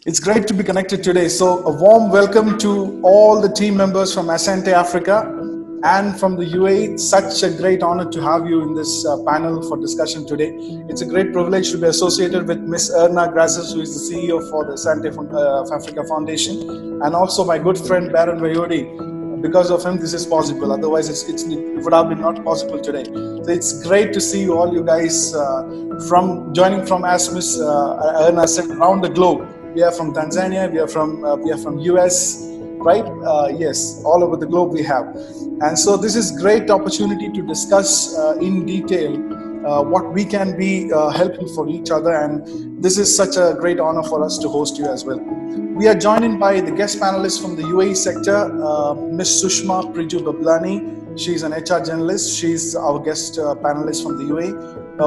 It's great to be connected today. So a warm welcome to all the team members from ASANTE Africa and from the UAE. It's such a great honor to have you in this panel for discussion today. It's a great privilege to be associated with Miss Erna Grazes, who is the CEO for the ASANTE Africa Foundation, and also my good friend Baron Vayodi. Because of him, this is possible. Otherwise, it would have been not possible today. So it's great to see all you guys joining from, as Miss Erna said, around the globe. We are from Tanzania, we are from US, right? Yes, all over the globe we have. And so this is great opportunity to discuss in detail what we can be helping for each other, and this is such a great honor for us to host you as well. We are joined by the guest panelists from the UAE sector, Ms. Sushma Priju Bablani. She's an HR journalist. She's our guest panelist from the UAE.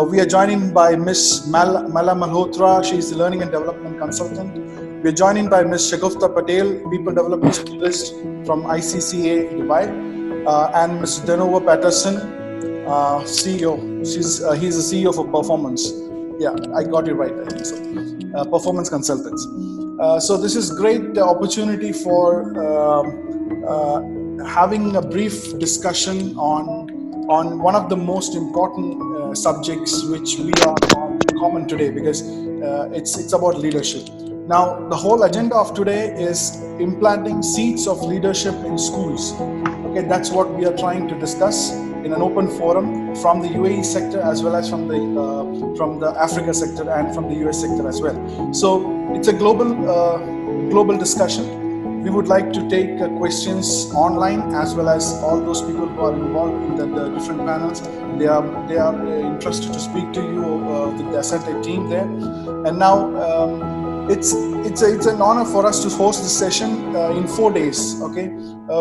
We are joined by Ms. Mala Malhotra. She's the learning and development consultant. We are joined by Ms. Shagufta Patel, people development specialist from ICCA Dubai, and Ms. Denova Patterson, CEO. He's the CEO for Performance. Yeah, I got it right. I think so. Performance consultants. So this is great opportunity for having a brief discussion on one of the most important subjects which we are on common today, because it's about leadership. Now, the whole agenda of today is implanting seeds of leadership in schools. Okay, that's what we are trying to discuss in an open forum from the UAE sector as well as from the Africa sector and from the US sector as well. So it's a global discussion. We would like to take questions online as well as all those people who are involved in the different panels. They are interested to speak to you with the ASANTE team there. And now it's an honor for us to host this session in 4 days. Okay,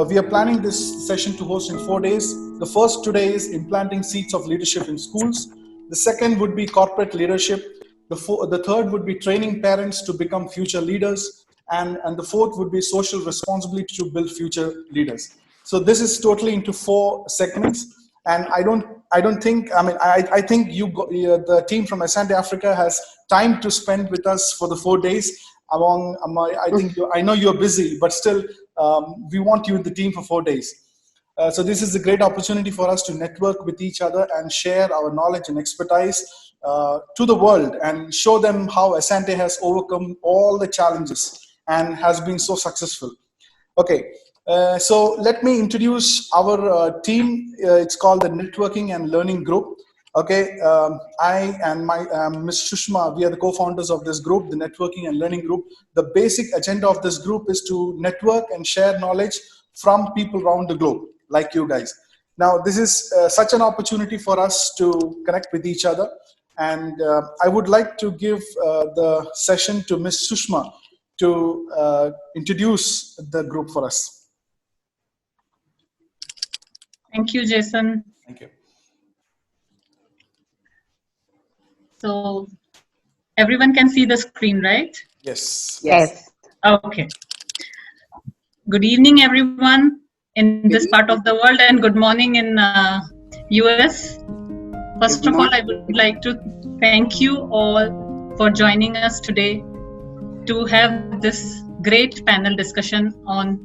we are planning this session to host in 4 days. The first today is implanting seeds of leadership in schools. The second would be corporate leadership. The third would be training parents to become future leaders, and the fourth would be social responsibility to build future leaders. So this is totally into 4 segments, and I think the team from ASANTE Africa has time to spend with us for the 4 days. I know you're busy, but still we want you in the team for 4 days. So this is a great opportunity for us to network with each other and share our knowledge and expertise to the world and show them how ASANTE has overcome all the challenges and has been so successful. Okay, so let me introduce our team. It's called the Networking and Learning Group. Okay, I and my Ms. Sushma, we are the co-founders of this group, the Networking and Learning Group. The basic agenda of this group is to network and share knowledge from people around the globe, like you guys. Now, this is such an opportunity for us to connect with each other. And I would like to give the session to Ms. Sushma to introduce the group for us. Thank you, Jason. Thank you. So everyone can see the screen, right? Yes. Yes. Okay. Good evening, everyone in this part of the world, and good morning in US. First of all, I would like to thank you all for joining us today to have this great panel discussion on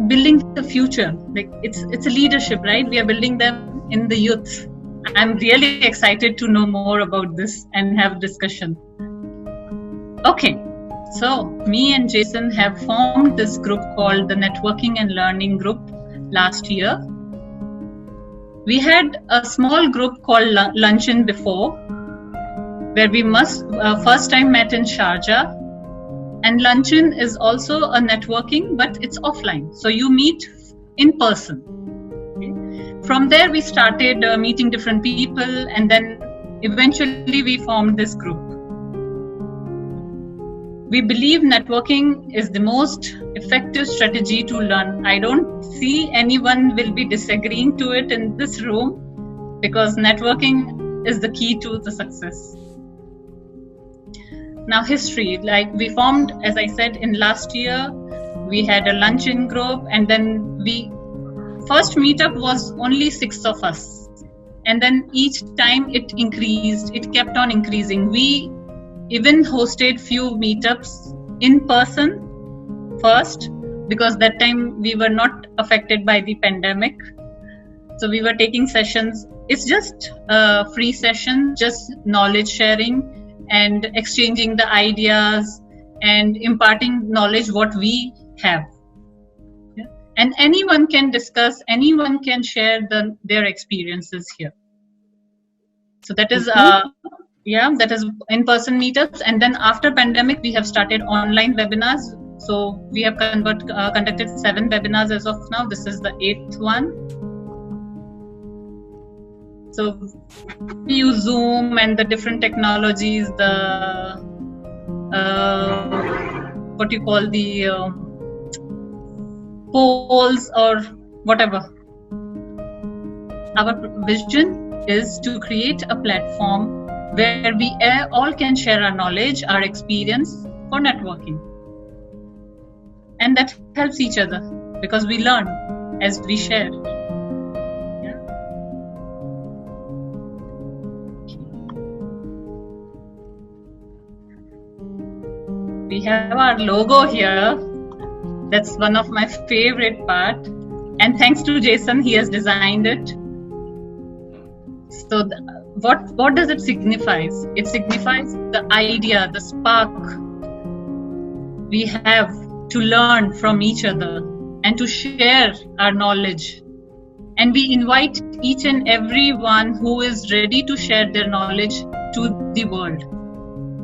building the future. Like it's a leadership, right? We are building them in the youth. I'm really excited to know more about this and have discussion. Okay, so me and Jason have formed this group called the Networking and Learning Group last year. We had a small group called Luncheon before, where we first time met in Sharjah. And Luncheon is also a networking, but it's offline. So you meet in person. From there, we started meeting different people, and then eventually we formed this group. We believe networking is the most effective strategy to learn. I don't see anyone will be disagreeing to it in this room, because networking is the key to the success. Now, history, like we formed, as I said, in last year, we had a luncheon group, and then first meetup was only 6 of us. And then each time it increased, it kept on increasing. We even hosted few meetups in person first, because that time we were not affected by the pandemic. So we were taking sessions. It's just a free session, just knowledge sharing and exchanging the ideas and imparting knowledge what we have. Yeah. And anyone can discuss, anyone can share their experiences here. So that is that is in-person meetups. And then after pandemic, we have started online webinars. So we have conducted 7 webinars as of now. This is the 8th one. So we use Zoom and the different technologies, the what you call the polls or whatever. Our vision is to create a platform where we all can share our knowledge, our experience for networking. And that helps each other because we learn as we share. Yeah. We have our logo here. That's one of my favorite part. And thanks to Jason, he has designed it. So what does it signify? It signifies the idea, the spark we have to learn from each other and to share our knowledge. And we invite each and every one who is ready to share their knowledge to the world.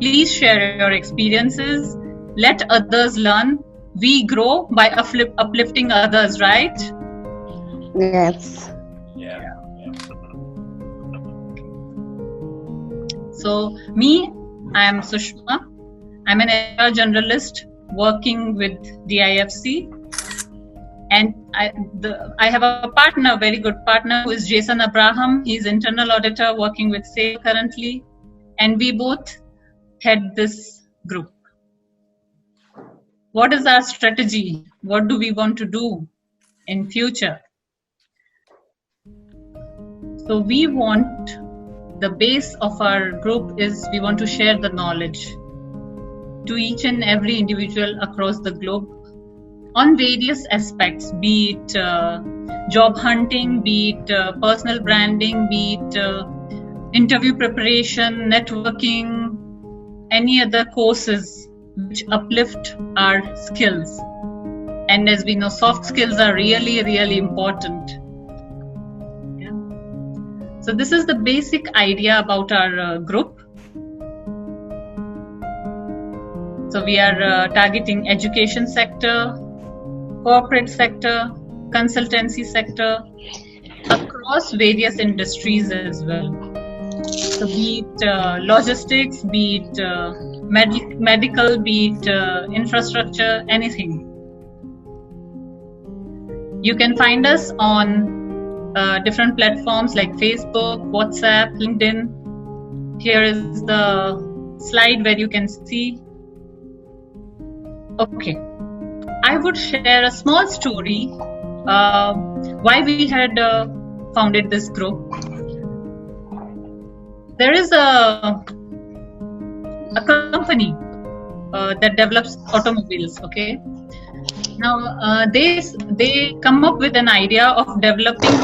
Please share your experiences. Let others learn. We grow by uplifting others, right? Yes. Yeah. So I am Sushma. I'm an HR generalist working with DIFC. And I have a partner, very good partner, who is Jason Abraham. He's internal auditor working with SAIL currently. And we both head this group. What is our strategy? What do we want to do in future? So we want, the base of our group is we want to share the knowledge to each and every individual across the globe on various aspects, be it job hunting, be it personal branding, be it interview preparation, networking, any other courses which uplift our skills. And as we know, soft skills are really, really important. Yeah. So this is the basic idea about our group. So we are targeting education sector, corporate sector, consultancy sector, across various industries as well. So be it logistics, be it medical, be it infrastructure, anything. You can find us on different platforms like Facebook, WhatsApp, LinkedIn. Here is the slide where you can see. Okay. I would share a small story why we had founded this group. There is a company that develops automobiles. Okay, now they come up with an idea of developing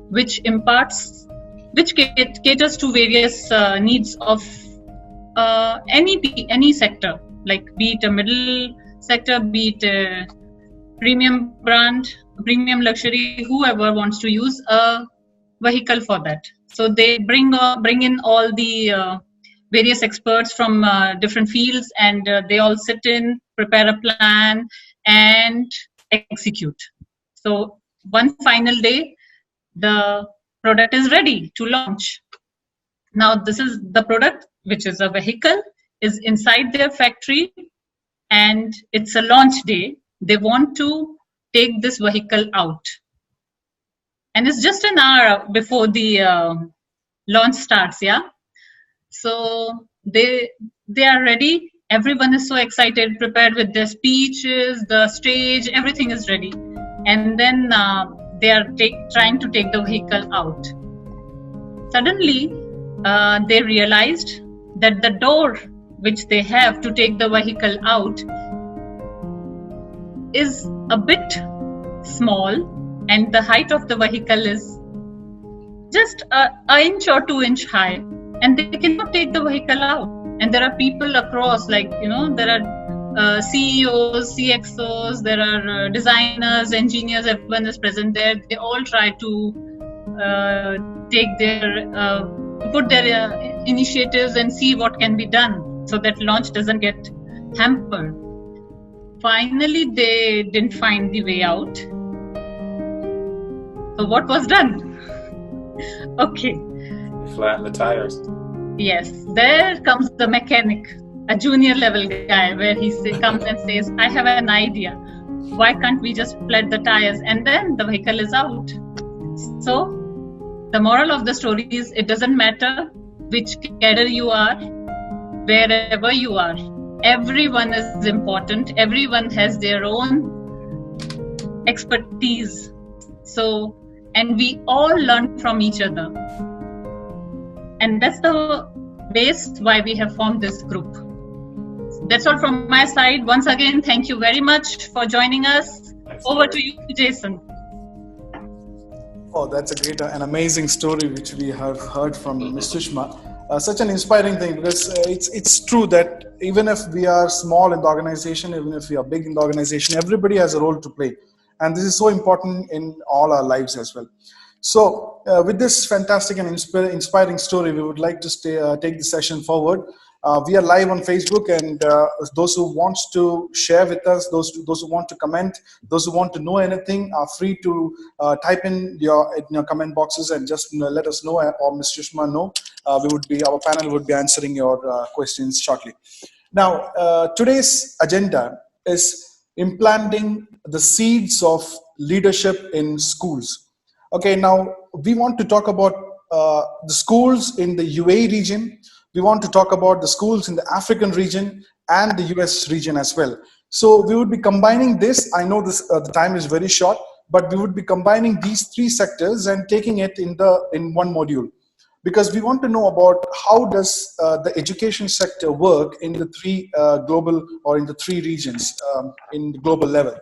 which caters to various needs of any sector, like be it a middle sector, be it a premium brand, premium luxury, whoever wants to use a vehicle for that. So they bring in all the various experts from different fields, and they all sit in, prepare a plan, and execute. So one final day, the product is ready to launch. Now this is the product, which is a vehicle, is inside their factory, and it's a launch day. They want to take this vehicle out. And it's just an hour before the launch starts, yeah? So they are ready. Everyone is so excited, prepared with their speeches, the stage, everything is ready. And then they are trying to take the vehicle out. Suddenly, they realized that the door which they have to take the vehicle out is a bit small, and the height of the vehicle is just an inch or 2 inch high, and they cannot take the vehicle out. And there are people across, like, there are CEOs, CXOs, there are designers, engineers, everyone is present there. They all try to take their put their initiatives and see what can be done so that launch doesn't get hampered. Finally, they didn't find the way out. So what was done? Okay. Flatten the tires. Yes, there comes the mechanic, a junior level guy, where he comes and says, I have an idea. Why can't we just flat the tires? And then the vehicle is out. So the moral of the story is, it doesn't matter which cadre you are, wherever you are. Everyone is important. Everyone has their own expertise. So, and we all learn from each other. And that's the base why we have formed this group. That's all from my side. Once again, thank you very much for joining us. Over to you, Jason. Oh, that's a great and amazing story which we have heard from Ms. Sushma. Such an inspiring thing, because it's true that even if we are small in the organization, even if we are big in the organization, everybody has a role to play. And this is so important in all our lives as well. So with this fantastic and inspiring story, we would like to take the session forward. We are live on Facebook, and those who want to share with us, those who want to comment, those who want to know anything, are free to type in your comment boxes and just let us know, or Ms. Sushma know. Our panel would be answering your questions shortly. Now, today's agenda is implanting the seeds of leadership in schools. Okay, now we want to talk about the schools in the UAE region. We want to talk about the schools in the African region and the US region as well. So we would be combining this. I know this the time is very short, but we would be combining these three sectors and taking it in one module, because we want to know about how does the education sector work in the three global, or in the three regions in the global level.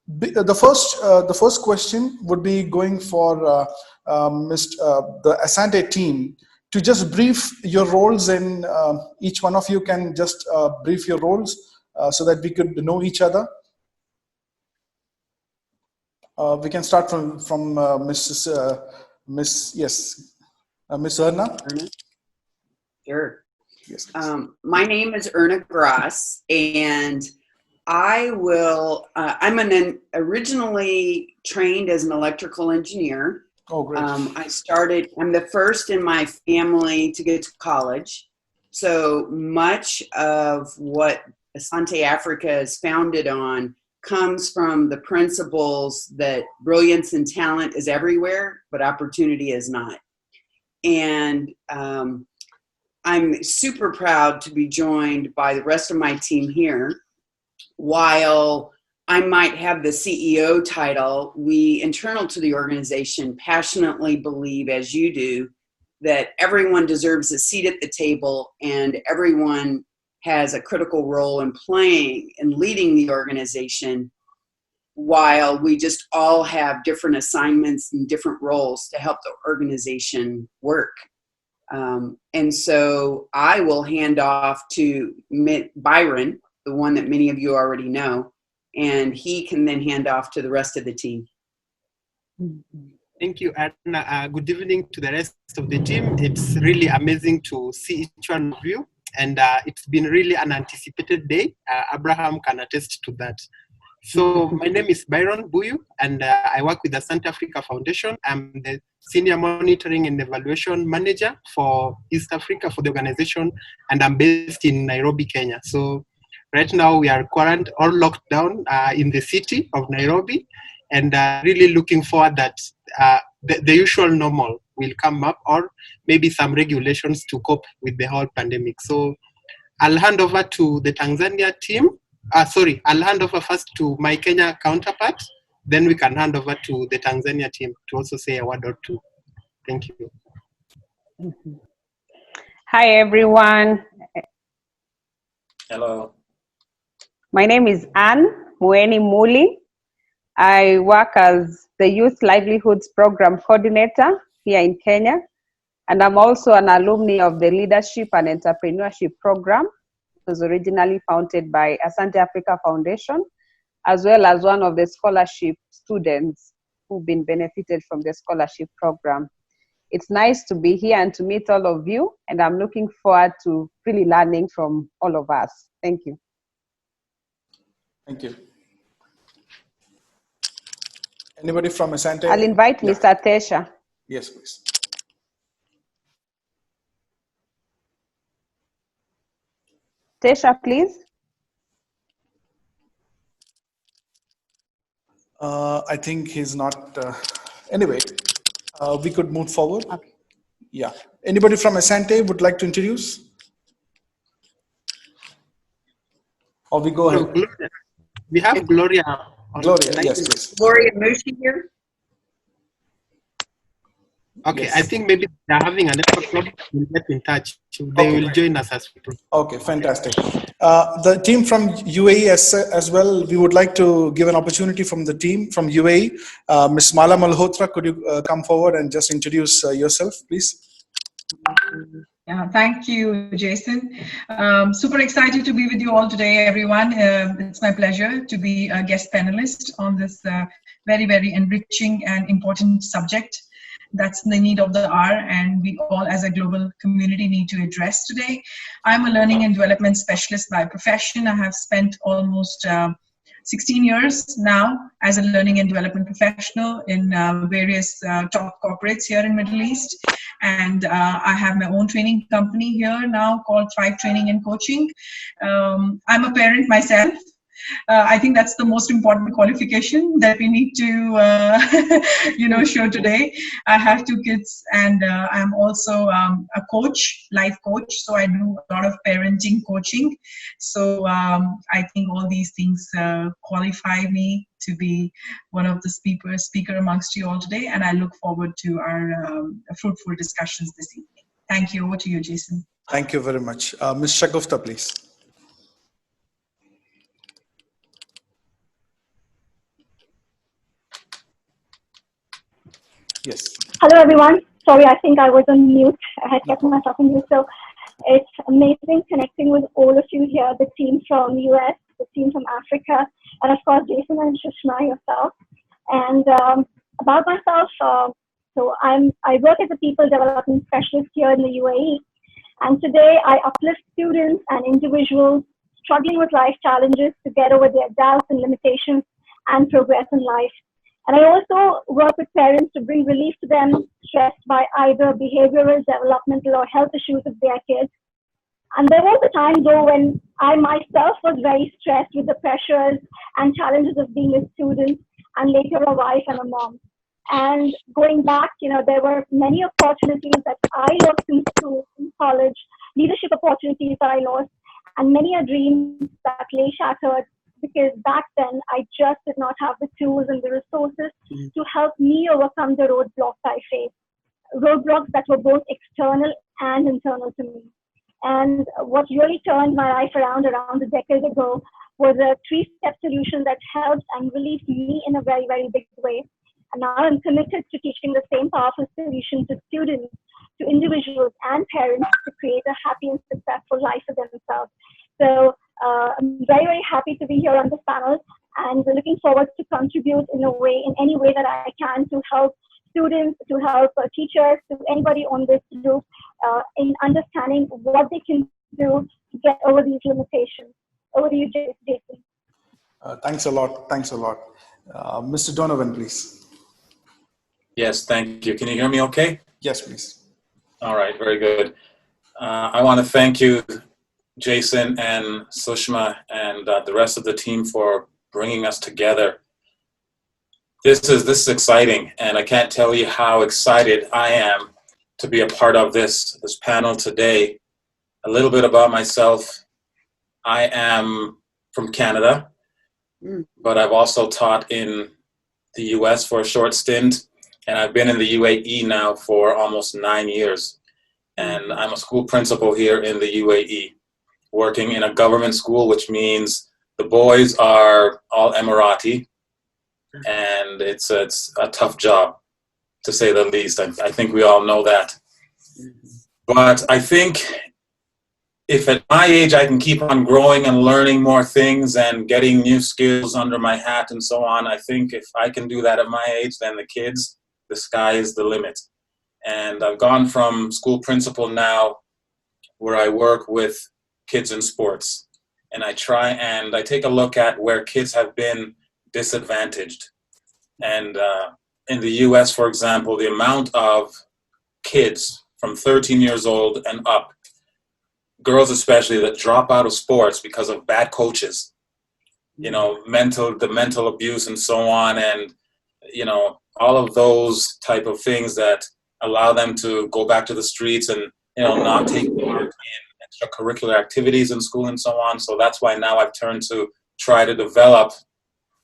The first question would be going for the ASANTE team to just brief your roles, and each one of you can just brief your roles so that we could know each other. We can start from Miss Erna. Sure. Yes. My name is Erna Gross, and I will. I'm originally trained as an electrical engineer. Oh, great. I'm the first in my family to get to college. So much of what ASANTE Africa is founded on comes from the principles that brilliance and talent is everywhere, but opportunity is not. And I'm super proud to be joined by the rest of my team here. While I might have the CEO title, we internal to the organization passionately believe, as you do, that everyone deserves a seat at the table and everyone has a critical role in playing and leading the organization, while we just all have different assignments and different roles to help the organization work. And so I will hand off to Byron, the one that many of you already know, and he can then hand off to the rest of the team. Thank you, Anna. Good evening to the rest of the team. It's really amazing to see each one of you, and it's been really an anticipated day. Abraham can attest to that. So my name is Byron Buyu, and I work with the ASANTE Africa Foundation. I'm the Senior Monitoring and Evaluation Manager for East Africa for the organization, and I'm based in Nairobi, Kenya. So right now we are quarantined or locked down in the city of Nairobi, and really looking forward that the usual normal will come up, or maybe some regulations to cope with the whole pandemic. So I'll hand over to the Tanzania team. I'll hand over first to my Kenya counterpart, then we can hand over to the Tanzania team to also say a word or two. Thank you. Hi, everyone. Hello. My name is Anne Mueni Muli. I work as the Youth Livelihoods Program Coordinator here in Kenya. And I'm also an alumni of the Leadership and Entrepreneurship Program. It was originally founded by ASANTE Africa Foundation, as well as one of the scholarship students who've been benefited from the scholarship program. It's nice to be here and to meet all of you, and I'm looking forward to really learning from all of us. Thank you. Thank you. Anybody from Asante? I'll invite Mr. Tesha. Yes, please. Tesha, please. I think he's not. Anyway, we could move forward. Okay. Yeah. Anybody from Asante would like to introduce? Or we go ahead. Gloria. We have Gloria. Gloria, yes, please. Gloria Mushi here. Okay, Yes. I think maybe they're having an network problem. We'll get in touch. They Okay. will join us as well. Okay, fantastic. The team from UAE as well, we would like to give an opportunity from the team from UAE. Ms. Mala Malhotra, could you come forward and just introduce yourself, please? Yeah, thank you, Jason. Super excited to be with you all today, everyone. It's my pleasure to be a guest panelist on this very, very enriching and important subject. That's the need of the hour, and we all as a global community need to address today. I'm a learning and development specialist by profession. I have spent almost 16 years now as a learning and development professional in various top corporates here in Middle East. And I have my own training company here now called Thrive Training and Coaching. I'm a parent myself. I think that's the most important qualification that we need to, show today. I have 2 kids, and I'm also a coach, life coach. So I do a lot of parenting coaching. So I think all these things qualify me to be one of the speaker amongst you all today. And I look forward to our fruitful discussions this evening. Thank you. Over to you, Jason. Thank you very much. Ms. Shagufta, please. Yes. Hello, everyone. Sorry, I think I was on mute. I had kept myself on mute. So it's amazing connecting with all of you here, the team from US, the team from Africa, and of course, Jason and Shushma yourself. And about myself, so I work as a people development specialist here in the UAE. And today I uplift students and individuals struggling with life challenges to get over their doubts and limitations and progress in life. And I also work with parents to bring relief to them stressed by either behavioral, developmental, or health issues of their kids. And there was a time, though, when I myself was very stressed with the pressures and challenges of being a student and later a wife and a mom. And going back, there were many opportunities that I lost in school, in college, leadership opportunities that I lost, and many a dream that lay shattered, because back then I just did not have the tools and the resources to help me overcome the roadblocks I faced. Roadblocks that were both external and internal to me. And what really turned my life around a decade ago was a 3-step solution that helped and relieved me in a very, very big way. And now I'm committed to teaching the same powerful solution to students, to individuals and parents to create a happy and successful life for themselves. So I'm very, very happy to be here on this panel and looking forward to contribute in any way that I can to help students, to help teachers, to anybody on this group in understanding what they can do to get over these limitations. Over to you, Jason. Thanks a lot. Thanks a lot. Mr. Donovan, please. Yes, thank you. Can you hear me okay? Yes, please. All right, very good. I want to thank you, Jason and Sushma and the rest of the team for bringing us together. This is exciting, and I can't tell you how excited I am to be a part of this panel today. A little bit about myself. I am from Canada, but I've also taught in the US for a short stint, and I've been in the UAE now for almost 9 years. And I'm a school principal here in the UAE, working in a government school, which means the boys are all Emirati, and it's a tough job, to say the least. I think we all know that. But I think if at my age I can keep on growing and learning more things and getting new skills under my hat and so on, I think if I can do that at my age, then the kids, the sky is the limit. And I've gone from school principal now, where I work with kids in sports. And I take a look at where kids have been disadvantaged. And in the US, for example, the amount of kids from 13 years old and up, girls especially, that drop out of sports because of bad coaches, you know, the mental abuse and so on, and, you know, all of those type of things that allow them to go back to the streets and, you know, not take part in extracurricular activities in school and so on. So that's why now I've turned to try to develop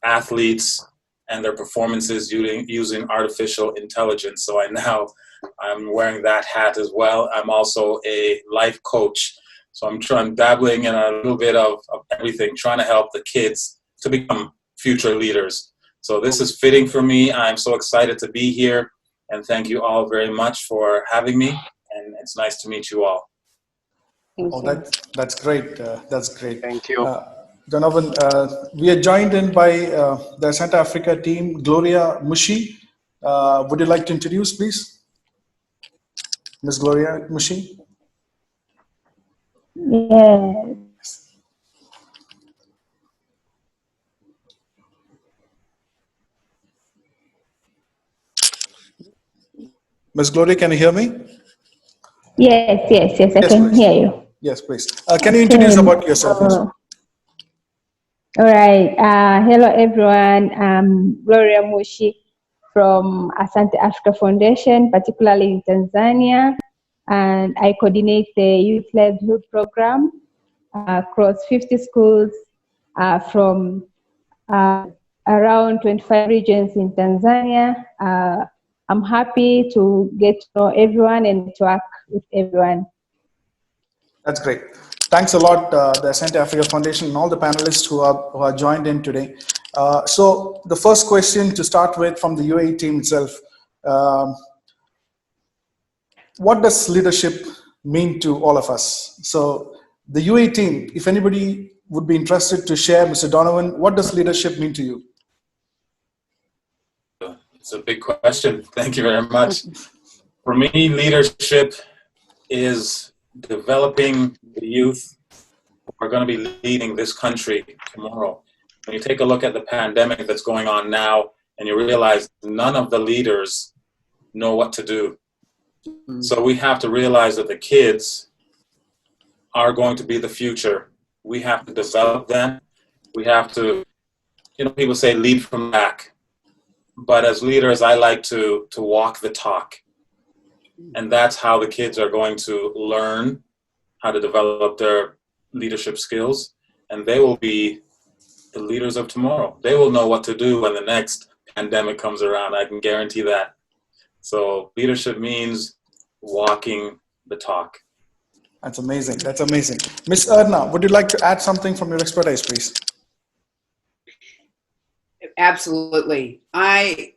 athletes and their performances using artificial intelligence. So I'm wearing that hat as well. I'm also a life coach. So I'm dabbling in a little bit of everything, trying to help the kids to become future leaders. So this is fitting for me. I'm so excited to be here. And thank you all very much for having me. And it's nice to meet you all. That's great. That's great. Thank you. Donovan, we are joined in by the ASANTE Africa team, Gloria Mushi. Would you like to introduce, please? Ms. Gloria Mushi? Yes. Ms. Gloria, can you hear me? Yes, I can please. hear you. Yes, please. Can you introduce about yourself? All right. Hello, everyone. I'm Gloria Mushi from ASANTE Africa Foundation, particularly in Tanzania, and I coordinate the Youth Livelihood Program across 50 schools from around 25 regions in Tanzania. I'm happy to get to know everyone and to work with everyone. That's great. Thanks a lot, the ASANTE Africa Foundation and all the panelists who are joined in today. So the first question to start with from the UAE team itself, what does leadership mean to all of us? So the UAE team, if anybody would be interested to share, Mr. Donovan, what does leadership mean to you? It's a big question. Thank you very much. For me, leadership is developing the youth who are going to be leading this country tomorrow. When you take a look at the pandemic that's going on now, and you realize none of the leaders know what to do. So we have to realize that the kids are going to be the future. We have to develop them. We have to, people say lead from the back. But as leaders, I like to walk the talk. And that's how the kids are going to learn how to develop their leadership skills. And they will be the leaders of tomorrow. They will know what to do when the next pandemic comes around. I can guarantee that. So leadership means walking the talk. That's amazing. That's amazing. Ms. Erna, would you like to add something from your expertise, please? Absolutely. I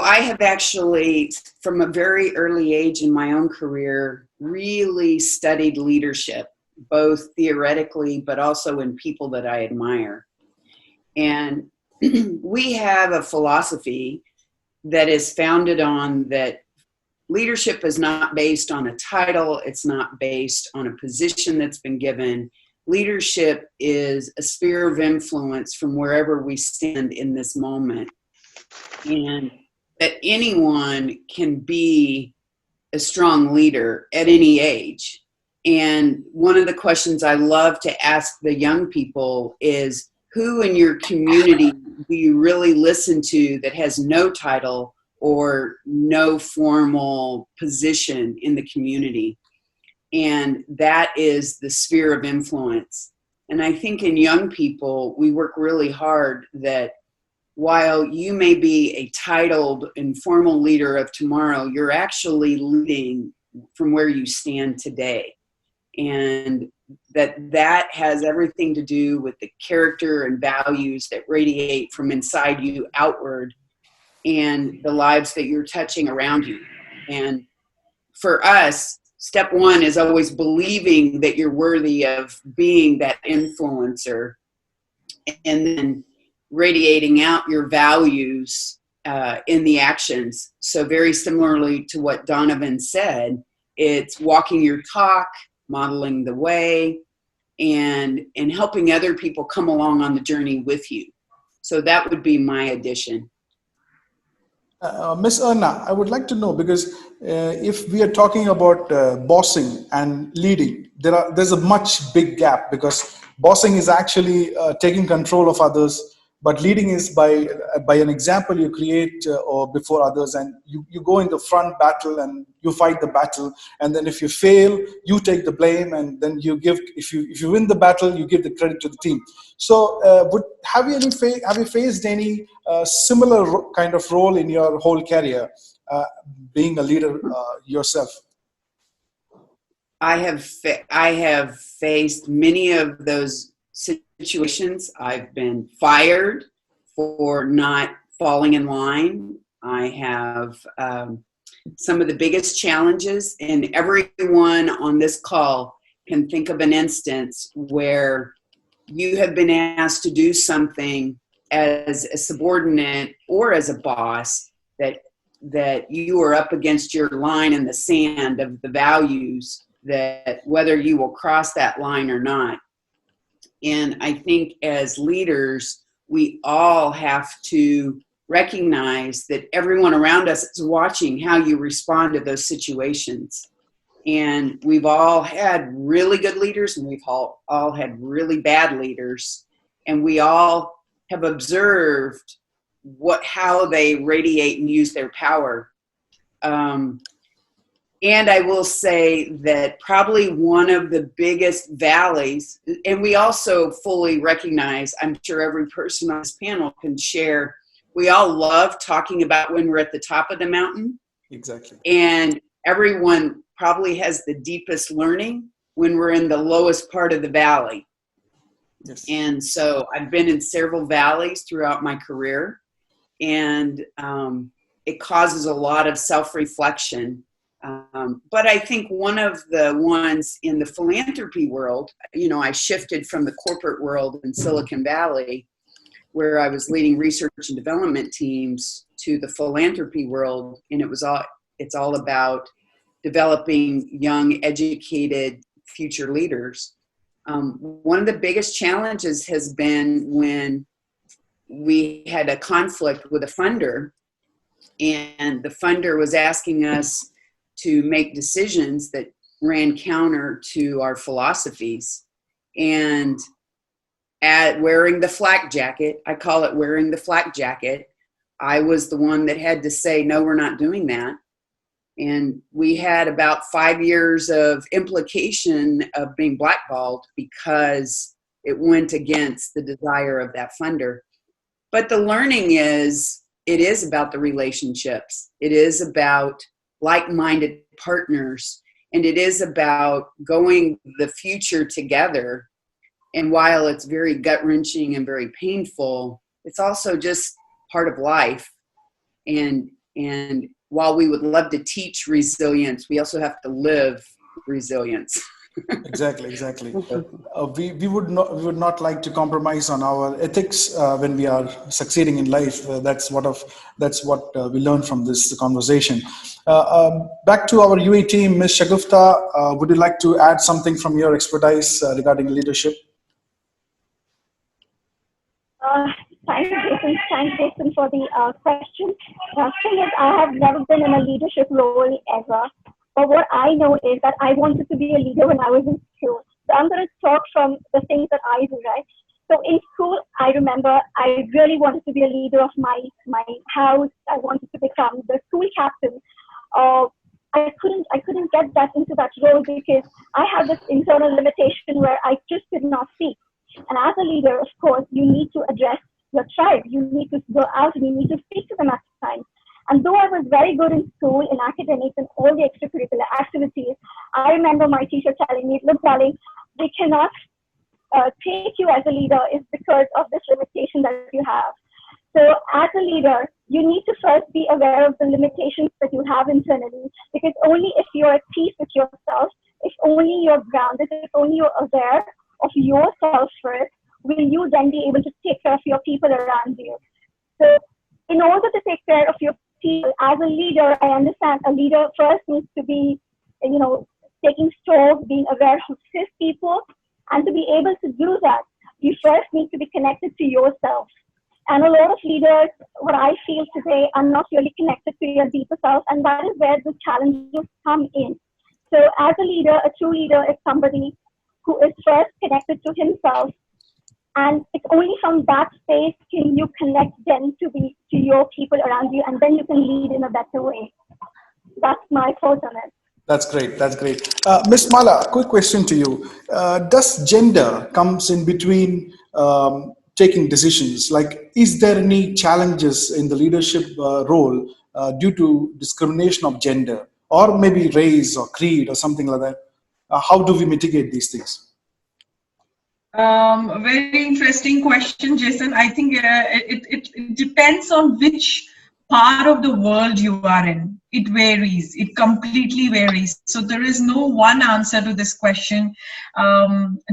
have actually, from a very early age in my own career, really studied leadership, both theoretically, but also in people that I admire. And we have a philosophy that is founded on that leadership is not based on a title. It's not based on a position that's been given. Leadership is a sphere of influence from wherever we stand in this moment. And that anyone can be a strong leader at any age. And one of the questions I love to ask the young people is, who in your community do you really listen to that has no title or no formal position in the community? And that is the sphere of influence. And I think in young people, we work really hard that while you may be a titled and formal leader of tomorrow, you're actually leading from where you stand today. And that has everything to do with the character and values that radiate from inside you outward, and the lives that you're touching around you. And for us, step one is always believing that you're worthy of being that influencer, and then radiating out your values in the actions. So very similarly to what Donovan said, it's walking your talk, modeling the way, and helping other people come along on the journey with you. So that would be my addition. Miss Erna, I would like to know, because if we are talking about bossing and leading, there's a much big gap, because bossing is actually taking control of others, but leading is by an example you create or before others, and you go in the front battle and you fight the battle, and then if you fail, you take the blame, and then you give, if you win the battle, you give the credit to the team. So have you faced any similar kind of role in your whole career, being a leader yourself? I have faced many of those situations. I've been fired for not falling in line. I have some of the biggest challenges, and everyone on this call can think of an instance where you have been asked to do something as a subordinate or as a boss that you are up against your line in the sand of the values, that whether you will cross that line or not. And I think as leaders, we all have to recognize that everyone around us is watching how you respond to those situations. And we've all had really good leaders, and we've all had really bad leaders. And we all have observed how they radiate and use their power. And I will say that probably one of the biggest valleys, and we also fully recognize, I'm sure every person on this panel can share, we all love talking about when we're at the top of the mountain. Exactly. And everyone probably has the deepest learning when we're in the lowest part of the valley. Yes. And so I've been in several valleys throughout my career, and it causes a lot of self-reflection. But I think one of the ones in the philanthropy world, I shifted from the corporate world in Silicon Valley, where I was leading research and development teams, to the philanthropy world, and it's all about developing young, educated future leaders. One of the biggest challenges has been when we had a conflict with a funder, and the funder was asking us to make decisions that ran counter to our philosophies. And at wearing the flak jacket, I call it wearing the flak jacket, I was the one that had to say, no, we're not doing that. And we had about 5 years of implication of being blackballed because it went against the desire of that funder. But the learning is, it is about the relationships. It is about like-minded partners, and it is about going the future together. And while it's very gut-wrenching and very painful, it's also just part of life. And while we would love to teach resilience, we also have to live resilience. Exactly. We would not like to compromise on our ethics when we are succeeding in life. That's what we learned from this conversation. Back to our UAE team, Ms. Shagufta, would you like to add something from your expertise regarding leadership? Thanks, Jason, for the question. The thing is, I have never been in a leadership role ever. But what I know is that I wanted to be a leader when I was in school. So I'm going to talk from the things that I do, right? So in school, I remember I really wanted to be a leader of my house. I wanted to become the school captain. I couldn't get that into that role because I had this internal limitation where I just did not speak. And as a leader, of course, you need to address your tribe. You need to go out and you need to speak to them at times. And though I was very good in school, in academics, and all the extracurricular activities, I remember my teacher telling me, look, darling, we cannot take you as a leader is because of this limitation that you have. So as a leader, you need to first be aware of the limitations that you have internally, because only if you're at peace with yourself, if only you're grounded, if only you're aware of yourself first, will you then be able to take care of your people around you. So in order to take care of your people, as a leader, I understand a leader first needs to be, taking stock, being aware of his people, and to be able to do that, you first need to be connected to yourself. And a lot of leaders, what I feel today, are not really connected to your deeper self, and that is where the challenges come in. So as a leader, a true leader is somebody who is first connected to himself, and it's only from that space can you connect then to your people around you, and then you can lead in a better way. That's my thoughts on it. That's great. That's great. Ms. Mala, quick question to you. Does gender comes in between taking decisions? Like, is there any challenges in the leadership role due to discrimination of gender, or maybe race or creed or something like that? How do we mitigate these things? Very interesting question, Jason. I think it depends on which part of the world you are in. It varies. It completely varies. So there is no one answer to this question.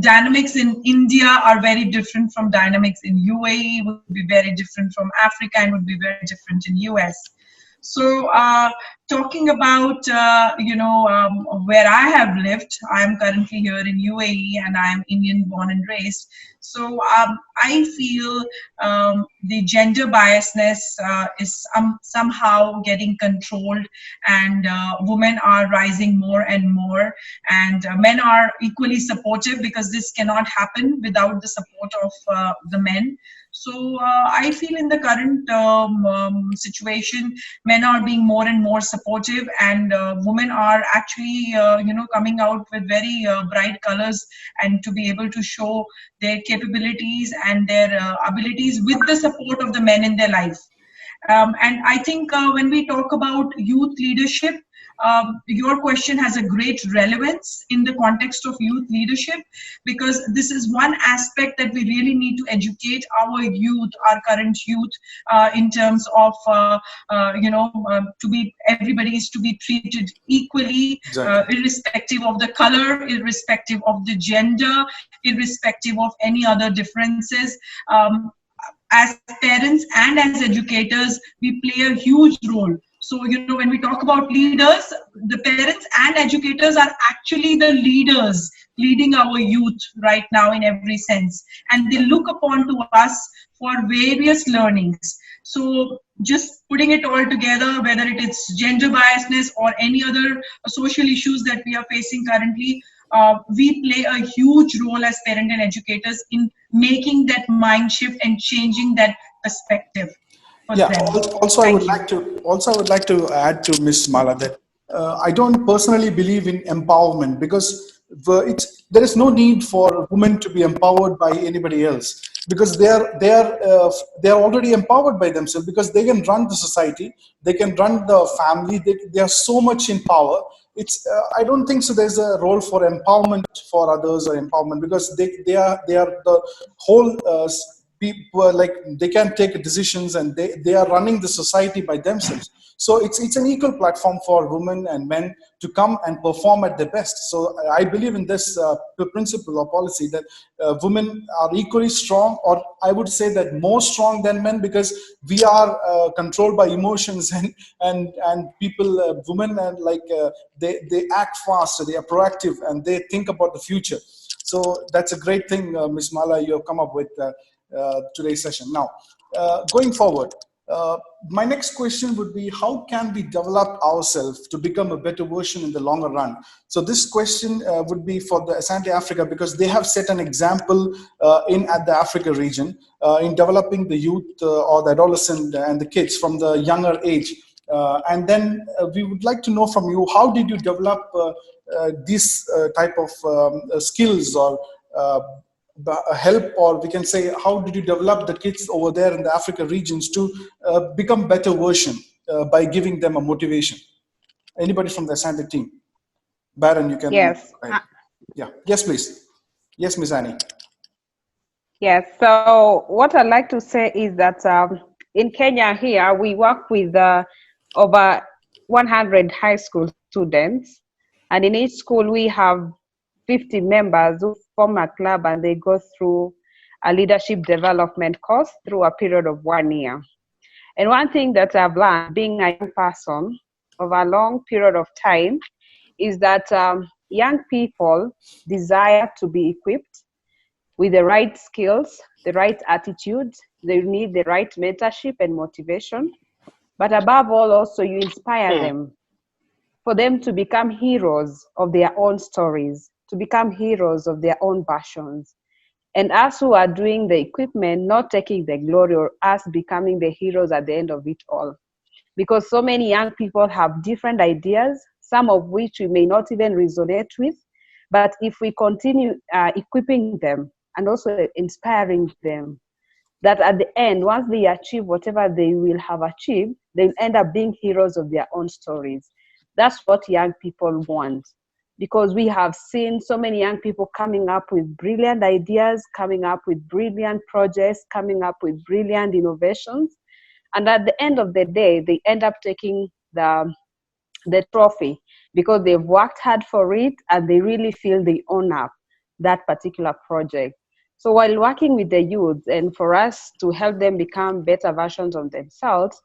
Dynamics in India are very different from dynamics in UAE, would be very different from Africa, and would be very different in US. So talking about, where I have lived, I am currently here in UAE and I am Indian born and raised. So I feel the gender biasness is somehow getting controlled, and women are rising more and more, and men are equally supportive, because this cannot happen without the support of the men. So I feel in the current situation, men are being more and more supportive, and women are actually, coming out with very bright colors, and to be able to show their capabilities and their abilities with the support of the men in their life. And I think when we talk about youth leadership, your question has a great relevance in the context of youth leadership, because this is one aspect that we really need to educate our youth, our current youth, in terms of, everybody is to be treated equally, exactly. Irrespective of the color, irrespective of the gender, irrespective of any other differences. As parents and as educators, we play a huge role. So, when we talk about leaders, the parents and educators are actually the leaders leading our youth right now in every sense. And they look upon to us for various learnings. So just putting it all together, whether it is gender biasness or any other social issues that we are facing currently, we play a huge role as parent and educators in making that mind shift and changing that perspective. Yeah. Also, I would like to add to Ms. Mala that I don't personally believe in empowerment, because there is no need for women to be empowered by anybody else, because they are already empowered by themselves, because they can run the society, they can run the family, they are so much in power. It's I don't think so there's a role for empowerment for others, or empowerment, because they are the whole people, like, they can take decisions, and they are running the society by themselves. So it's an equal platform for women and men to come and perform at their best. So I believe in this principle or policy that women are equally strong, or I would say that more strong than men, because we are controlled by emotions, and people, women, and they act fast, they are proactive, and they think about the future. So that's a great thing, Ms. Mala, you have come up with today's session. Now, going forward, my next question would be, how can we develop ourselves to become a better version in the longer run? So this question would be for the ASANTE Africa, because they have set an example at the Africa region in developing the youth or the adolescent and the kids from the younger age. And then we would like to know from you, how did you develop this type of skills, or help, or we can say, how did you develop the kids over there in the Africa regions to become better version by giving them a motivation? Anybody from the ASANTE team? Baron, you can. Yes. Yeah. Yes, please. Yes, Ms. Annie. Yes. So what I'd like to say is that in Kenya here, we work with over 100 high school students. And in each school, we have 50 members who form a club, and they go through a leadership development course through a period of 1 year. And one thing that I've learned being a young person over a long period of time is that young people desire to be equipped with the right skills, the right attitude. They need the right mentorship and motivation. But above all, also you inspire them for them to become heroes of their own stories, to become heroes of their own passions. And us who are doing the equipment, not taking the glory, or us becoming the heroes at the end of it all. Because so many young people have different ideas, some of which we may not even resonate with. But if we continue equipping them and also inspiring them, that at the end, once they achieve whatever they will have achieved, they'll end up being heroes of their own stories. That's what young people want. Because we have seen so many young people coming up with brilliant ideas, coming up with brilliant projects, coming up with brilliant innovations. And at the end of the day, they end up taking the trophy because they've worked hard for it and they really feel they own up that particular project. So while working with the youth, and for us to help them become better versions of themselves,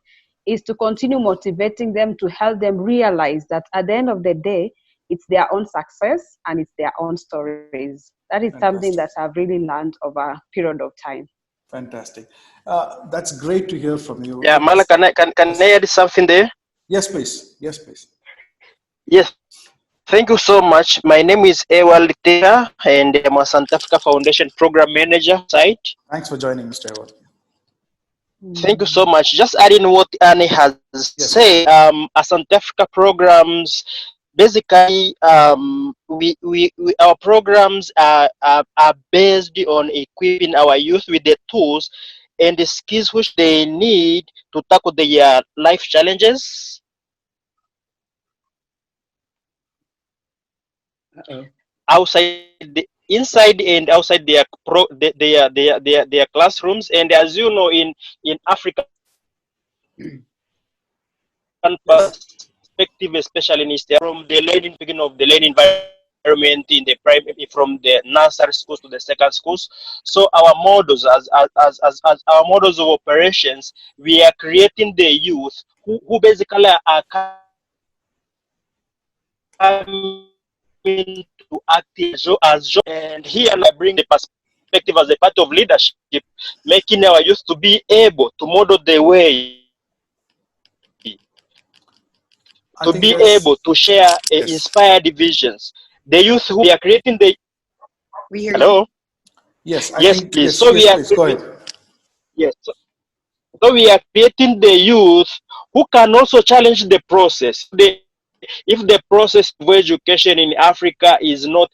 is to continue motivating them, to help them realize that at the end of the day, it's their own success and it's their own stories. That is something that I've really learned over a period of time. Fantastic. That's great to hear from you. Yeah, Mala, can I add something there? Yes, please. Yes, please. Yes. Thank you so much. My name is Ewald Tera, and I'm a ASANTE Africa Foundation Program Manager site. Thanks for joining, Mr. Ewald. Thank you so much. Just adding what Annie has said, ASANTE Africa programs, basically, our programs are based on equipping our youth with the tools and the skills which they need to tackle their life challenges. Inside and outside their classrooms. And as you know, in African perspective, especially in East, from the learning beginning of the learning environment in the primary, from the nursery schools to the second schools. So our models, as our models of operations, we are creating the youth who basically are coming to act as and here I bring the perspective as a part of leadership, making our youth to be able to model the way, to be able to share inspired visions. The youth who we are creating the hello. Yes, please. So we are go ahead. Yes. So we are creating the youth who can also challenge the process. If the process of education in Africa is not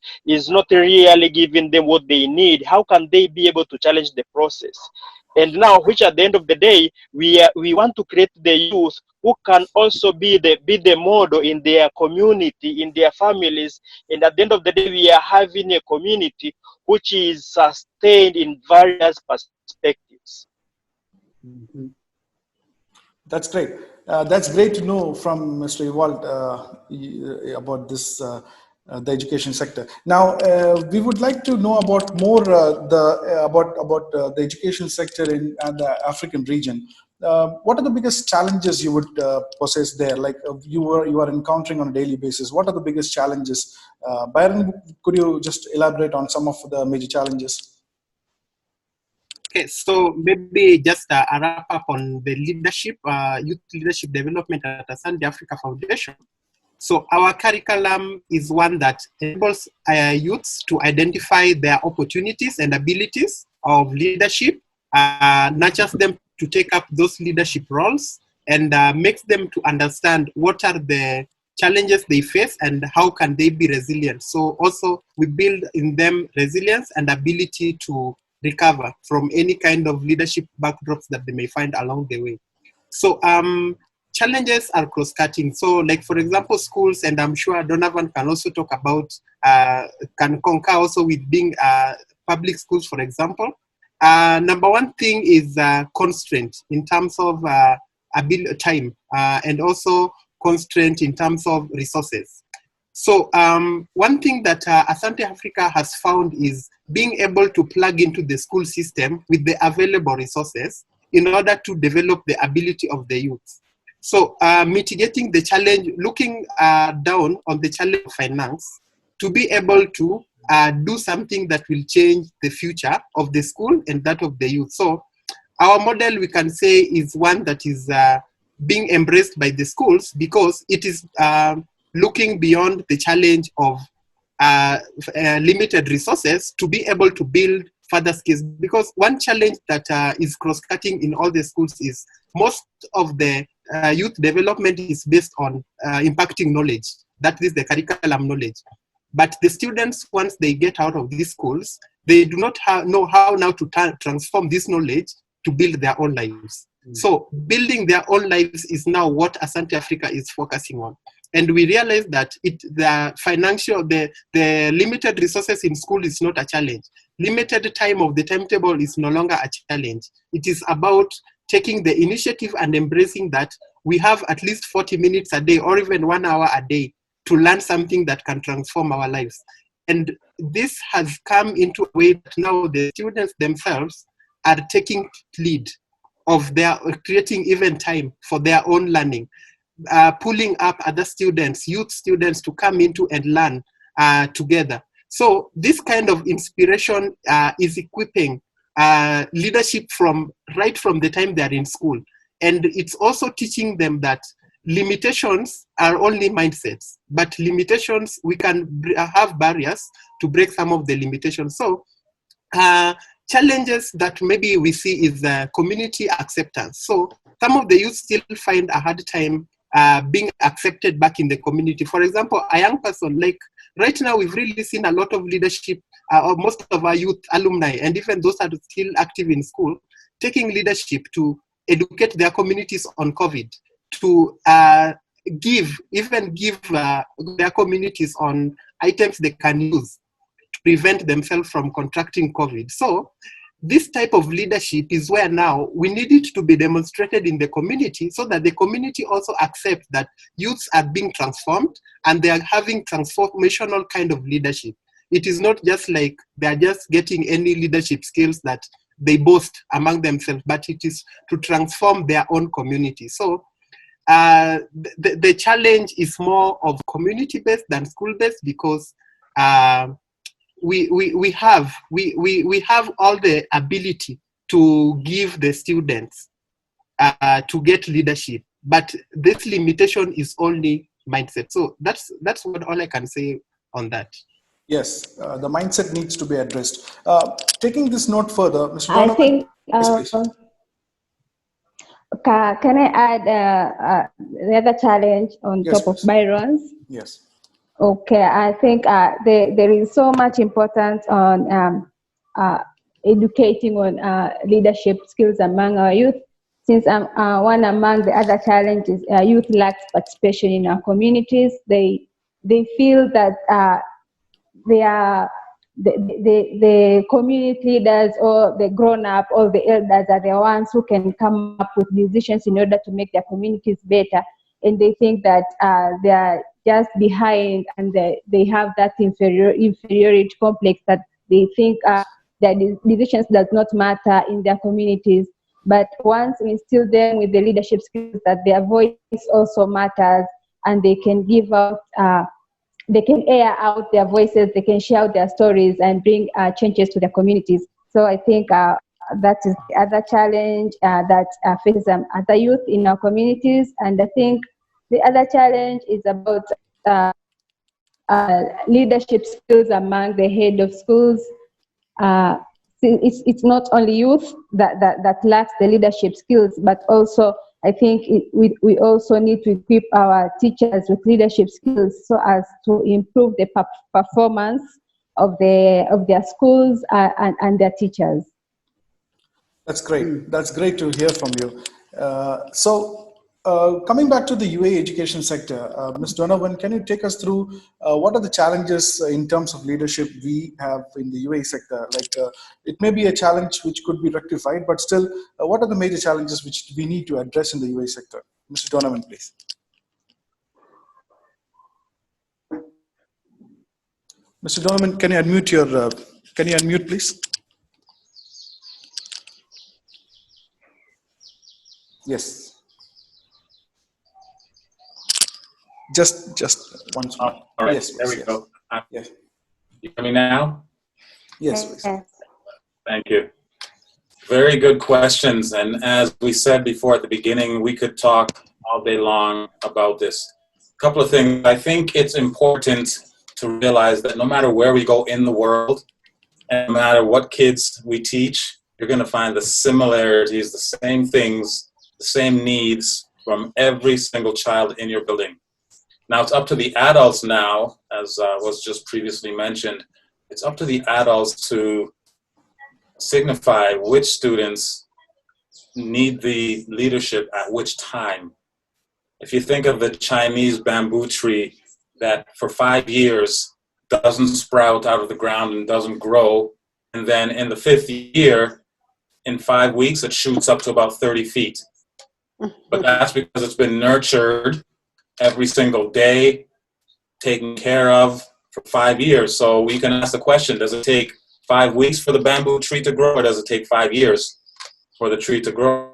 really giving them what they need, how can they be able to challenge the process? And now, which at the end of the day, we want to create the youth who can also be the model in their community, in their families. And at the end of the day, we are having a community which is sustained in various perspectives. Mm-hmm. That's great. That's great to know from Mr. Ewald about this, the education sector. Now, we would like to know about more about the education sector in the African region. What are the biggest challenges you would possess there? Like you are encountering on a daily basis. What are the biggest challenges? Byron, could you just elaborate on some of the major challenges? Okay, so maybe just a wrap up on the leadership, youth leadership development at ASANTE Africa Foundation. So our curriculum is one that enables youths to identify their opportunities and abilities of leadership, nurtures them to take up those leadership roles, and makes them to understand what are the challenges they face and how can they be resilient. So also we build in them resilience and ability to recover from any kind of leadership backdrops that they may find along the way. So challenges are cross-cutting. So, like for example, schools, and I'm sure Donovan can also talk about, can concur also with being public schools, for example. Number one thing is constraint in terms of time, and also constraint in terms of resources. So one thing that Asante Africa has found is being able to plug into the school system with the available resources in order to develop the ability of the youth. So mitigating the challenge, looking down on the challenge of finance to be able to do something that will change the future of the school and that of the youth. So our model, we can say, is one that is being embraced by the schools because it is looking beyond the challenge of limited resources to be able to build further skills. Because one challenge that is cross-cutting in all the schools is most of the youth development is based on impacting knowledge. That is the curriculum knowledge. But the students, once they get out of these schools, they do not know how now to transform this knowledge to build their own lives. So building their own lives is now what Asante Africa is focusing on. And we realize that the limited resources in school is not a challenge. Limited time of the timetable is no longer a challenge. It is about taking the initiative and embracing that we have at least 40 minutes a day or even 1 hour a day to learn something that can transform our lives. And this has come into a way that now the students themselves are taking lead of their creating even time for their own learning, pulling up other students, youth students, to come into and learn together. So this kind of inspiration is equipping leadership right from the time they're in school. And it's also teaching them that limitations are only mindsets, but limitations, we can have barriers to break some of the limitations. So challenges that maybe we see is community acceptance. So some of the youth still find a hard time being accepted back in the community. For example, a young person, like right now, we've really seen a lot of leadership, of most of our youth alumni, and even those that are still active in school, taking leadership to educate their communities on COVID, to give their communities on items they can use to prevent themselves from contracting COVID. So this type of leadership is where now we need it to be demonstrated in the community so that the community also accepts that youths are being transformed and they are having transformational kind of leadership. It is not just like they are just getting any leadership skills that they boast among themselves, but it is to transform their own community. So the challenge is more of community-based than school-based because we have all the ability to give the students to get leadership, but this limitation is only mindset. So that's what all I can say on that. Yes, the mindset needs to be addressed. Taking this note further, Mr. I Donovan, think, yes, please. can I add the other challenge on Yes, top of please. Byron's? Yes. Okay, I think there is so much importance on educating on leadership skills among our youth. Since one among the other challenges, youth lacks participation in our communities. They feel that they are the community leaders or the grown-up or the elders are the ones who can come up with decisions in order to make their communities better. And they think that they are just behind and they have that inferiority complex that they think that decisions does not matter in their communities. But once we instill them with the leadership skills that their voice also matters and they can give out they can air out their voices, they can share out their stories and bring changes to their communities. So I think that is the other challenge that faces other youth in our communities. And I think the other challenge is about leadership skills among the head of schools. It's not only youth that lacks the leadership skills, but also I think we also need to equip our teachers with leadership skills so as to improve the performance of their schools and their teachers. That's great. That's great to hear from you. So Coming back to the UAE education sector, Ms. Donovan, can you take us through what are the challenges in terms of leadership we have in the UAE sector? Like, it may be a challenge which could be rectified, but still, what are the major challenges which we need to address in the UAE sector? Mr. Donovan, please. Mr. Donovan, can you unmute, please? Yes. Just once more. All right, Yes, there we yes. go. Yes. You hear me now? Yes, please. Thank you. Very good questions. And as we said before at the beginning, we could talk all day long about this. A couple of things. I think it's important to realize that no matter where we go in the world, and no matter what kids we teach, you're going to find the similarities, the same things, the same needs from every single child in your building. Now, it's up to the adults now, as was just previously mentioned, it's up to the adults to signify which students need the leadership at which time. If you think of the Chinese bamboo tree that for 5 years doesn't sprout out of the ground and doesn't grow, and then in the 5th year, in 5 weeks, it shoots up to about 30 feet. But that's because it's been nurtured every single day, taken care of for 5 years. So we can ask the question, does it take 5 weeks for the bamboo tree to grow, or does it take 5 years for the tree to grow?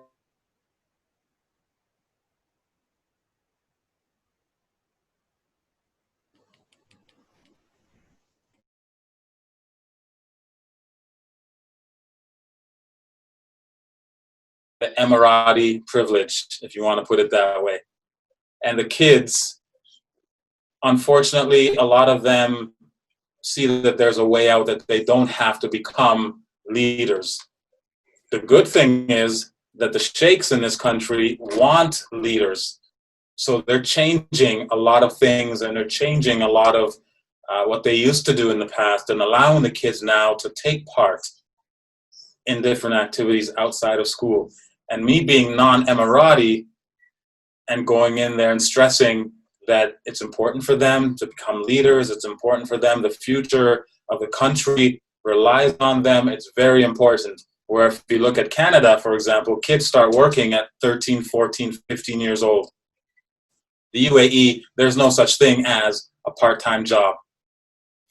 The Emirati privilege, if you want to put it that way. And the kids, unfortunately, a lot of them see that there's a way out, that they don't have to become leaders. The good thing is that the sheikhs in this country want leaders. So they're changing a lot of things, and they're changing a lot of what they used to do in the past, and allowing the kids now to take part in different activities outside of school. And me being non-Emirati and going in there and stressing that it's important for them to become leaders, it's important for them, the future of the country relies on them, it's very important. Where if you look at Canada, for example, kids start working at 13, 14, 15 years old. The UAE, there's no such thing as a part-time job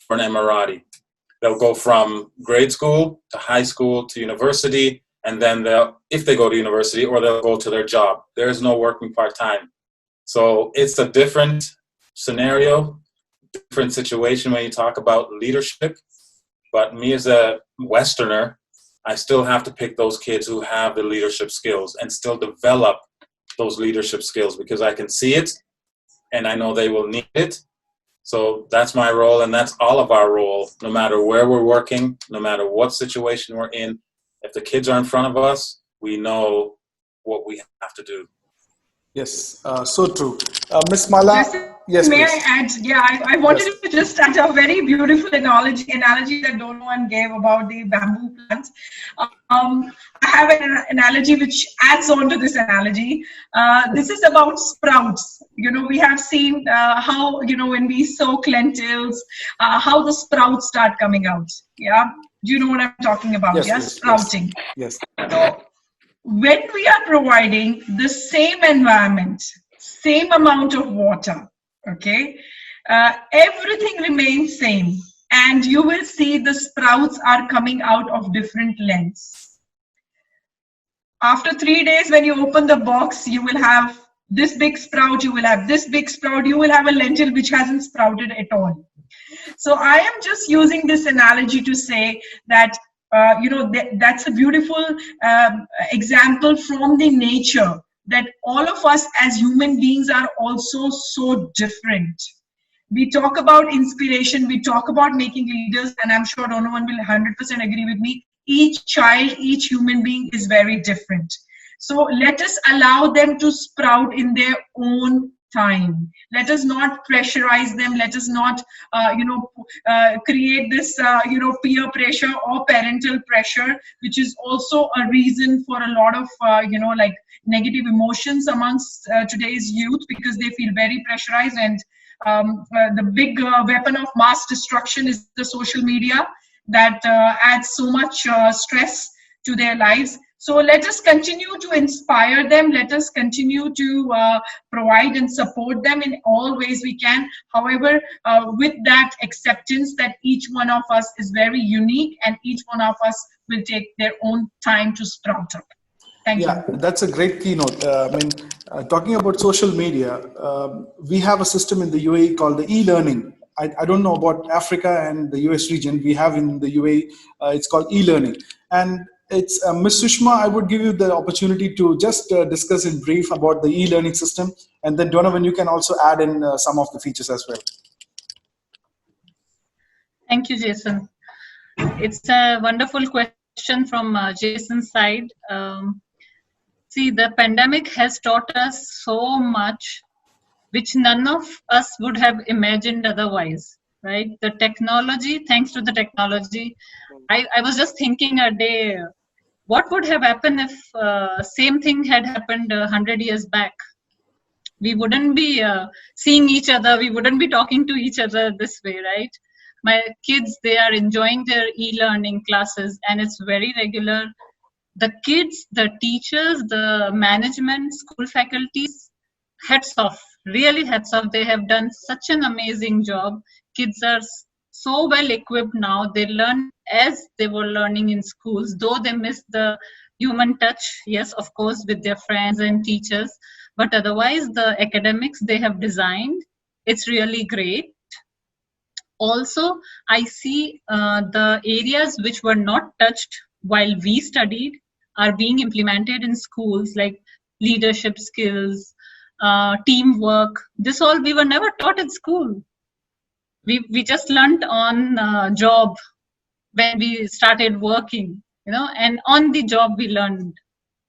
for an Emirati. They'll go from grade school to high school to university, and then if they go to university, or they'll go to their job. There's no working part-time. So it's a different scenario, different situation when you talk about leadership. But me as a Westerner, I still have to pick those kids who have the leadership skills and still develop those leadership skills, because I can see it and I know they will need it. So that's my role, and that's all of our role, no matter where we're working, no matter what situation we're in. If the kids are in front of us, we know what we have to do. Yes, so true. Ms. Mala, yes, may please. I add? Yeah, I wanted to just add a very beautiful analogy that Donovan gave about the bamboo plants. I have an analogy which adds on to this analogy. This is about sprouts. You know, we have seen how, you know, when we soak lentils, how the sprouts start coming out. Yeah, do you know what I'm talking about? Yes, Yeah, yes, sprouting. Yes. So when we are providing the same environment, same amount of water, okay, everything remains same, and you will see the sprouts are coming out of different lengths. After 3 days, when you open the box, you will have this big sprout, you will have this big sprout, you will have a lentil which hasn't sprouted at all. So I am just using this analogy to say that you know, that's a beautiful example from the nature, that all of us as human beings are also so different. We talk about inspiration, we talk about making leaders, and I'm sure Donovan will 100% agree with me. Each child, each human being is very different. So let us allow them to sprout in their own time. Let us not pressurize them. Let us not, create this, peer pressure or parental pressure, which is also a reason for a lot of, negative emotions amongst today's youth, because they feel very pressurized. And the big weapon of mass destruction is the social media that adds so much stress to their lives. So let us continue to inspire them. Let us continue to provide and support them in all ways we can. However, with that acceptance that each one of us is very unique and each one of us will take their own time to sprout up. Thank you. Yeah, that's a great keynote. Talking about social media, we have a system in the UAE called the e-learning. I don't know about Africa and the US region. We have in the UAE, it's called e-learning. And it's Ms. Sushma, I would give you the opportunity to just discuss in brief about the e-learning system. And then Donovan, you can also add in some of the features as well. Thank you, Jason. It's a wonderful question from Jason's side. See, the pandemic has taught us so much, which none of us would have imagined otherwise, right? The technology, thanks to the technology, I was just thinking a day, what would have happened if same thing had happened 100 years back? We wouldn't be seeing each other, we wouldn't be talking to each other this way, right? My kids, they are enjoying their e-learning classes, and it's very regular. The kids, the teachers, the management, school faculties, hats off, really hats off. They have done such an amazing job. Kids are so well equipped now. They learn as they were learning in schools, though they miss the human touch, yes, of course, with their friends and teachers. But otherwise, the academics they have designed, it's really great. Also, I see the areas which were not touched while we studied are being implemented in schools, like leadership skills, teamwork. This all we were never taught at school. We just learned on job when we started working, and on the job we learned.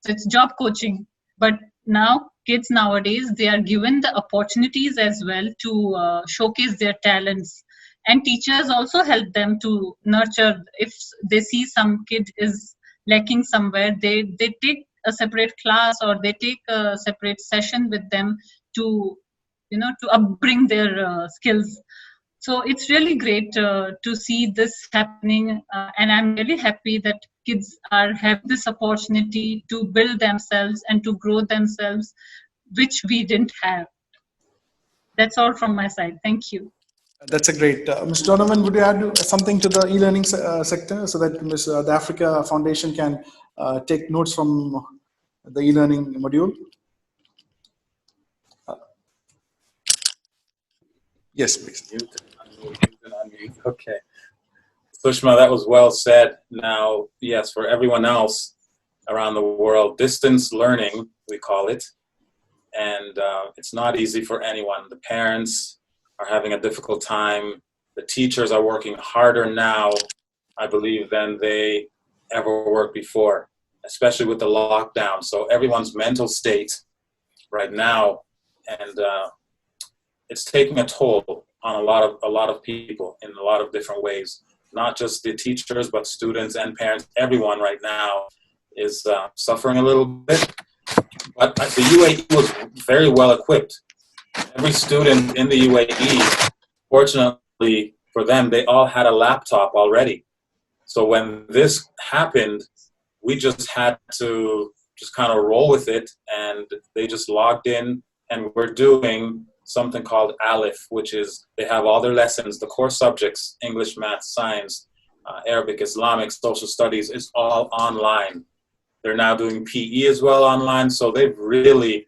So it's job coaching. But now kids nowadays, they are given the opportunities as well to showcase their talents. And teachers also help them to nurture. If they see some kid is lacking somewhere, they take a separate class or they take a separate session with them to upbring their skills. So it's really great to see this happening, and I'm really happy that kids have this opportunity to build themselves and to grow themselves, which we didn't have. That's all from my side. Thank you. That's a great. Ms. Donovan, would you add something to the e-learning sector so that the Africa Foundation can take notes from the e-learning module? Yes, please. Okay. Sushma, that was well said. Now, yes, for everyone else around the world, distance learning, we call it, and it's not easy for anyone. The parents are having a difficult time. The teachers are working harder now, I believe, than they ever worked before, especially with the lockdown. So everyone's mental state right now, and it's taking a toll on a lot of people in a lot of different ways. Not just the teachers, but students and parents. Everyone right now is suffering a little bit. But the UAE was very well equipped. Every student in the UAE, fortunately for them, they all had a laptop already. So when this happened, we just had to just kind of roll with it, and they just logged in, and we're doing something called ALIF, which is they have all their lessons, the core subjects, English, math, science, Arabic, Islamic, social studies, is all online. They're now doing PE as well online, so they've really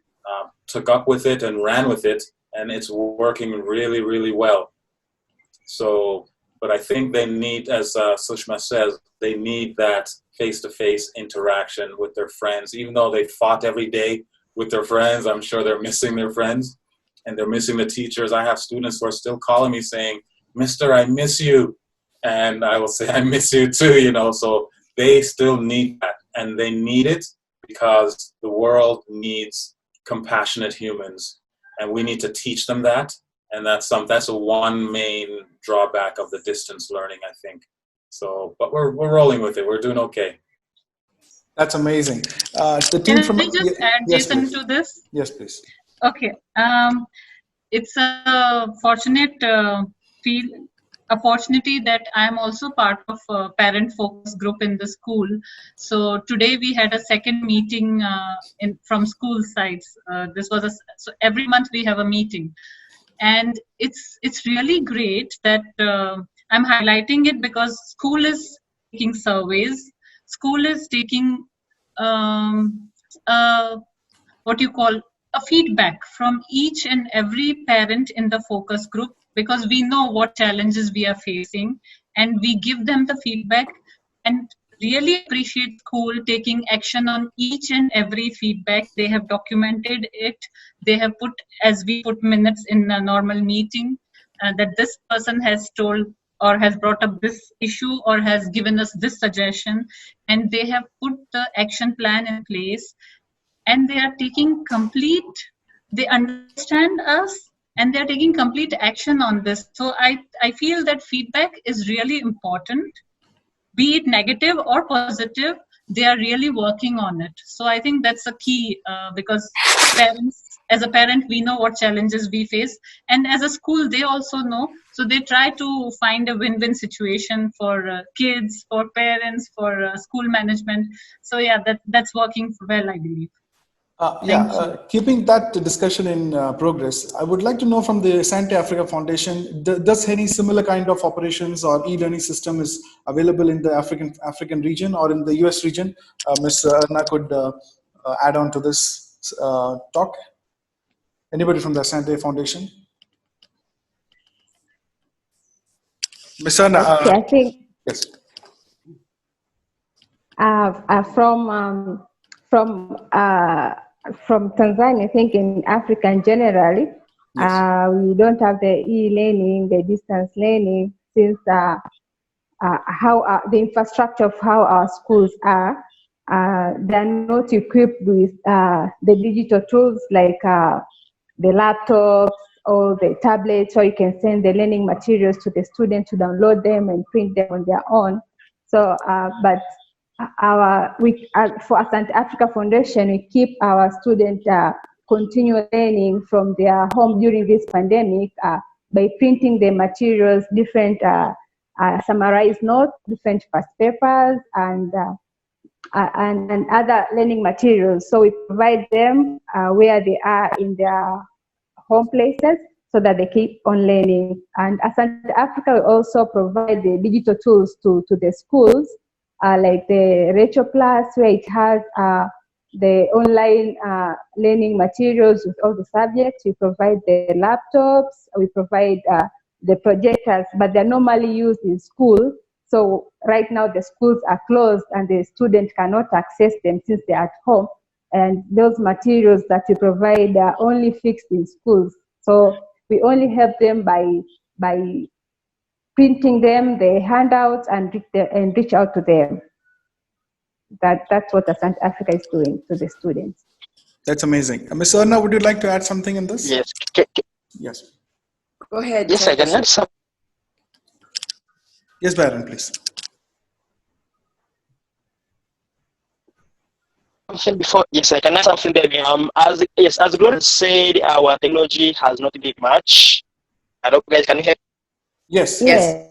took up with it and ran with it, and it's working really, really well. So, but I think they need, as Sushma says, they need that face-to-face interaction with their friends. Even though they fought every day with their friends, I'm sure they're missing their friends, and they're missing the teachers. I have students who are still calling me saying, "Mister, I miss you." And I will say, "I miss you too," so they still need that, and they need it because the world needs compassionate humans. and we need to teach them that. And that's a one main drawback of the distance learning, I think. So, but we're rolling with it. We're doing okay. That's amazing. The team Can from I just add, yes, Jason, please. to this? Yes, please. Okay. It's a fortunate opportunity that I'm also part of a parent focus group in the school. So today we had a second meeting from school sides. So every month we have a meeting, and it's really great that I'm highlighting it because school is taking surveys. School is taking what you call a feedback from each and every parent in the focus group, because we know what challenges we are facing, and we give them the feedback, and really appreciate school taking action on each and every feedback. They have documented it. They have put, as we put minutes in a normal meeting, that this person has told or has brought up this issue or has given us this suggestion, and they have put the action plan in place, and they are taking they understand us, and they're taking complete action on this. So I feel that feedback is really important, be it negative or positive. They are really working on it. So I think that's a key, because as a parent, we know what challenges we face, and as a school, they also know. So they try to find a win-win situation for kids, for parents, for school management. So yeah, that's working well, I believe. Keeping that discussion in progress, I would like to know from the ASANTE Africa Foundation, does any similar kind of operations or e-learning system is available in the African region or in the US region? Ms. Erna could add on to this talk. Anybody from the ASANTE Foundation? Ms. Erna, Okay, I think yes. From Tanzania, I think in Africa in generally, Yes. we don't have the e-learning, the distance learning, since how the infrastructure of how our schools are, they're not equipped with the digital tools like the laptops or the tablets, or you can send the learning materials to the student to download them and print them on their own. So, but for ASANTE Africa Foundation, we keep our students continue learning from their home during this pandemic by printing the materials, different summarized notes, different past papers, and other learning materials. So we provide them where they are in their home places so that they keep on learning. And ASANTE Africa will also provide the digital tools to the schools, like the Retro Plus, where it has the online learning materials with all the subjects. We provide the laptops, we provide the projectors, but they're normally used in school. So right now the schools are closed and the student cannot access them since they're at home. And those materials that we provide are only fixed in schools. So we only help them by printing them, the handouts, and reach out to them. That's what ASANTE Africa is doing to the students. That's amazing. Ms. Erna, would you like to add something in this? Yes. Yes. Go ahead. Yes, I can add some. Yes, Baron, please. Before, yes, I can add something there. As Gloria said, our technology has not been much. I don't, guys, can you hear? Yes. Yes.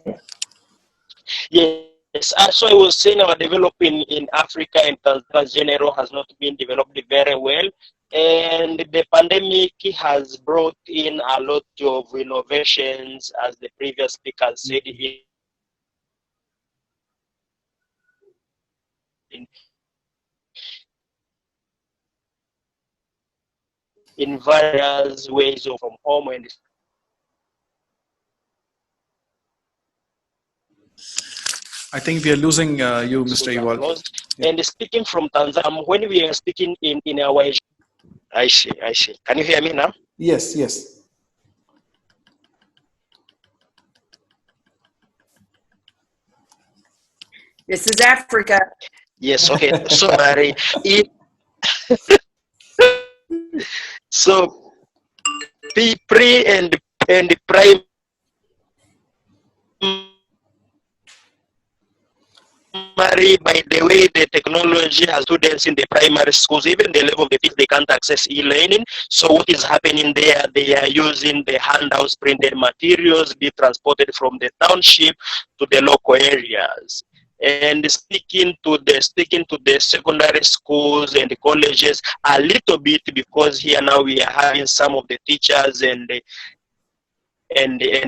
Yes. So I was saying our developing in Africa and Tanzania general has not been developed very well, and the pandemic has brought in a lot of innovations, as the previous speaker said. In various ways of from home and I think we are losing you, Mr. Ewald. Yeah. And speaking from Tanzania, when we are speaking in our, I see. Can you hear me now? Yes. This is Africa. Yes, okay. Sorry. So pre and primary by the way the technology has students in the primary schools, even the level of the they can't access e-learning. So what is happening there? They are using the handouts, printed materials, be transported from the township to the local areas. And speaking to the secondary schools and the colleges a little bit, because here now we are having some of the teachers and the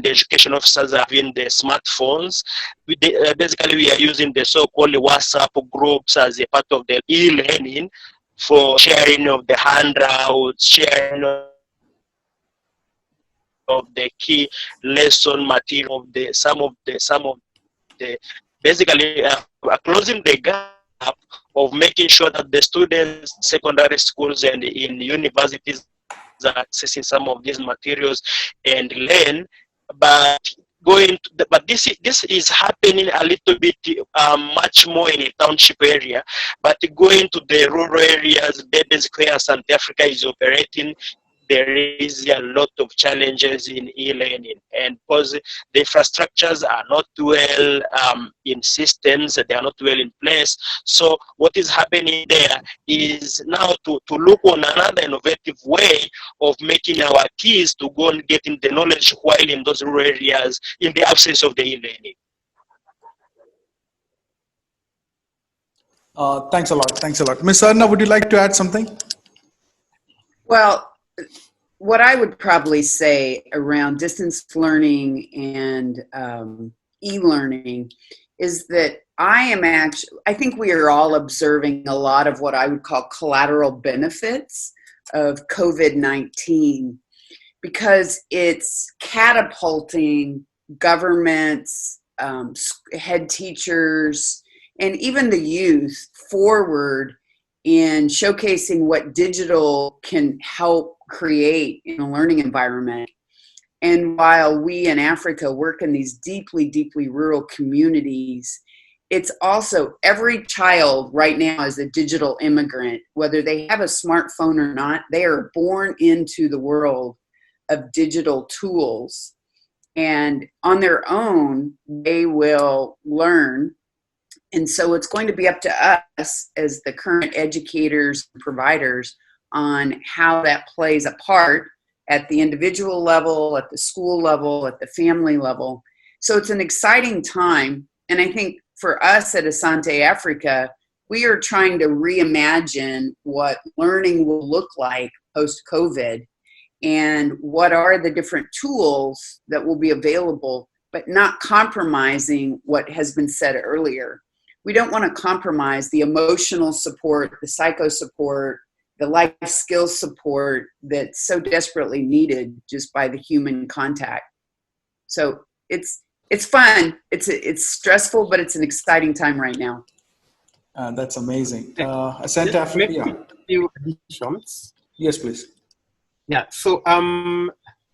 education officers having the smartphones. Basically, we are using the so-called WhatsApp groups as a part of the e-learning for sharing of the handouts, sharing of the key lesson material, of the some of the basically closing the gap of making sure that the students, secondary schools and in universities are accessing some of these materials and learn. But this is happening a little bit much more in a township area, but going to the rural areas, basically where ASANTE Africa is operating, there is a lot of challenges in e-learning, and because the infrastructures are not well in systems, they are not well in place. So what is happening there is now to look on another innovative way of making our kids to go and getting the knowledge while in those rural areas in the absence of the e-learning. Thanks a lot. Thanks a lot. Ms. Arna, would you like to add something? Well, what I would probably say around distance learning and e-learning is that I think we are all observing a lot of what I would call collateral benefits of COVID-19, because it's catapulting governments, head teachers, and even the youth forward in showcasing what digital can help create in a learning environment. And while we in Africa work in these deeply, deeply rural communities, it's also every child right now is a digital immigrant. Whether they have a smartphone or not, they are born into the world of digital tools. And on their own, they will learn. And so it's going to be up to us as the current educators and providers on how that plays a part at the individual level, at the school level, at the family level. So it's an exciting time. And I think for us at ASANTE Africa, we are trying to reimagine what learning will look like post-COVID and what are the different tools that will be available, but not compromising what has been said earlier. We don't want to compromise the emotional support, the psycho support, the life skills support that's so desperately needed just by the human contact. So it's fun. It's stressful, but it's an exciting time right now. That's amazing. ASANTE Africa. Yeah. Few additions. Yes, please. Yeah. So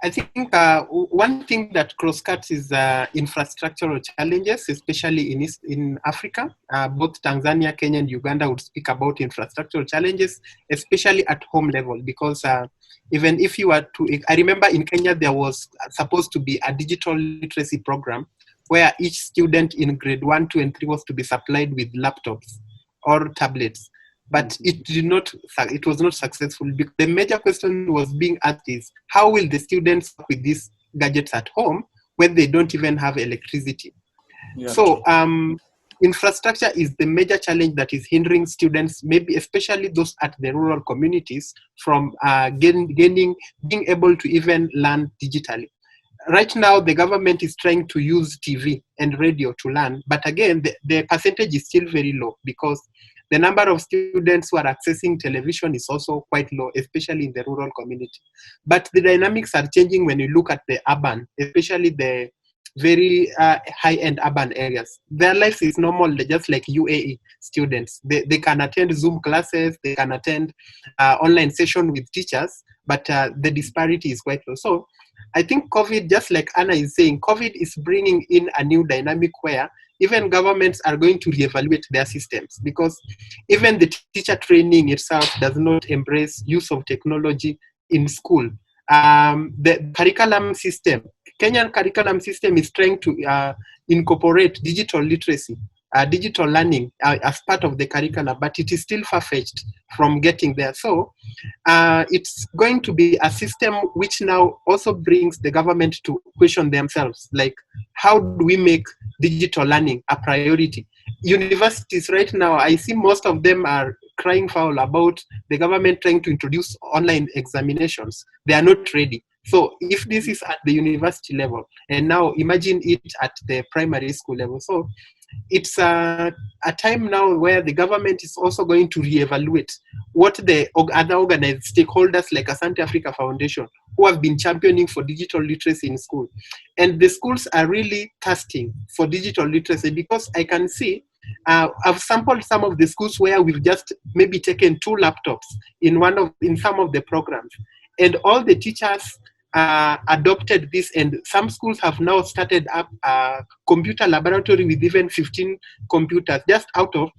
I think one thing that crosscuts is infrastructural challenges, especially in Africa. Both Tanzania, Kenya, and Uganda would speak about infrastructural challenges, especially at home level, because even if you were to, I remember in Kenya there was supposed to be a digital literacy program where each student in grade 1, 2, and 3 was to be supplied with laptops or tablets. But it was not successful. The major question was being asked is, how will the students work with these gadgets at home when they don't even have electricity? Yeah, so infrastructure is the major challenge that is hindering students, maybe especially those at the rural communities, from being able to even learn digitally. Right now, the government is trying to use TV and radio to learn, but again, the percentage is still very low because the number of students who are accessing television is also quite low, especially in the rural community. But the dynamics are changing when you look at the urban, especially the very high-end urban areas. Their life is normal, just like UAE students. They can attend Zoom classes, they can attend online session with teachers, but the disparity is quite low. So I think COVID, just like Anna is saying, COVID is bringing in a new dynamic where even governments are going to reevaluate their systems, because even the teacher training itself does not embrace use of technology in school. the curriculum system, Kenyan curriculum system is trying to incorporate digital literacy, digital learning as part of the curriculum, but it is still far-fetched from getting there. So it's going to be a system which now also brings the government to question themselves, like, how do we make digital learning a priority? Universities right now, I see most of them are crying foul about the government trying to introduce online examinations. They are not ready. So if this is at the university level, and now imagine it at the primary school level. So it's a time now where the government is also going to reevaluate what the other organized stakeholders like ASANTE Africa Foundation, who have been championing for digital literacy in school. And the schools are really thirsting for digital literacy, because I can see, I've sampled some of the schools where we've just maybe taken 2 laptops in some of the programs. And all the teachers adopted this, and some schools have now started up a computer laboratory with even 15 computers, just out of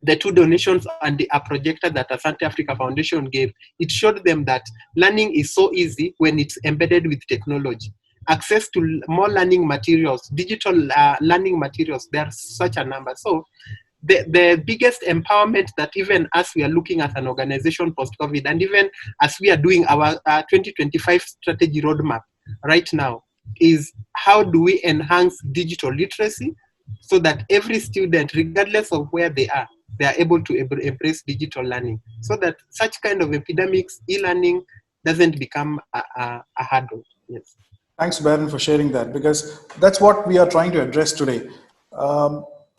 the 2 donations and a projector that ASANTE Africa Foundation gave. It showed them that learning is so easy when it's embedded with technology. Access to more learning materials, digital learning materials, there's such a number. So the biggest empowerment that even as we are looking at an organization post-COVID, and even as we are doing our 2025 strategy roadmap right now, is how do we enhance digital literacy so that every student, regardless of where they are able to embrace digital learning, so that such kind of epidemics, e-learning, doesn't become a hurdle. Yes. Thanks, Baron, for sharing that, because that's what we are trying to address today.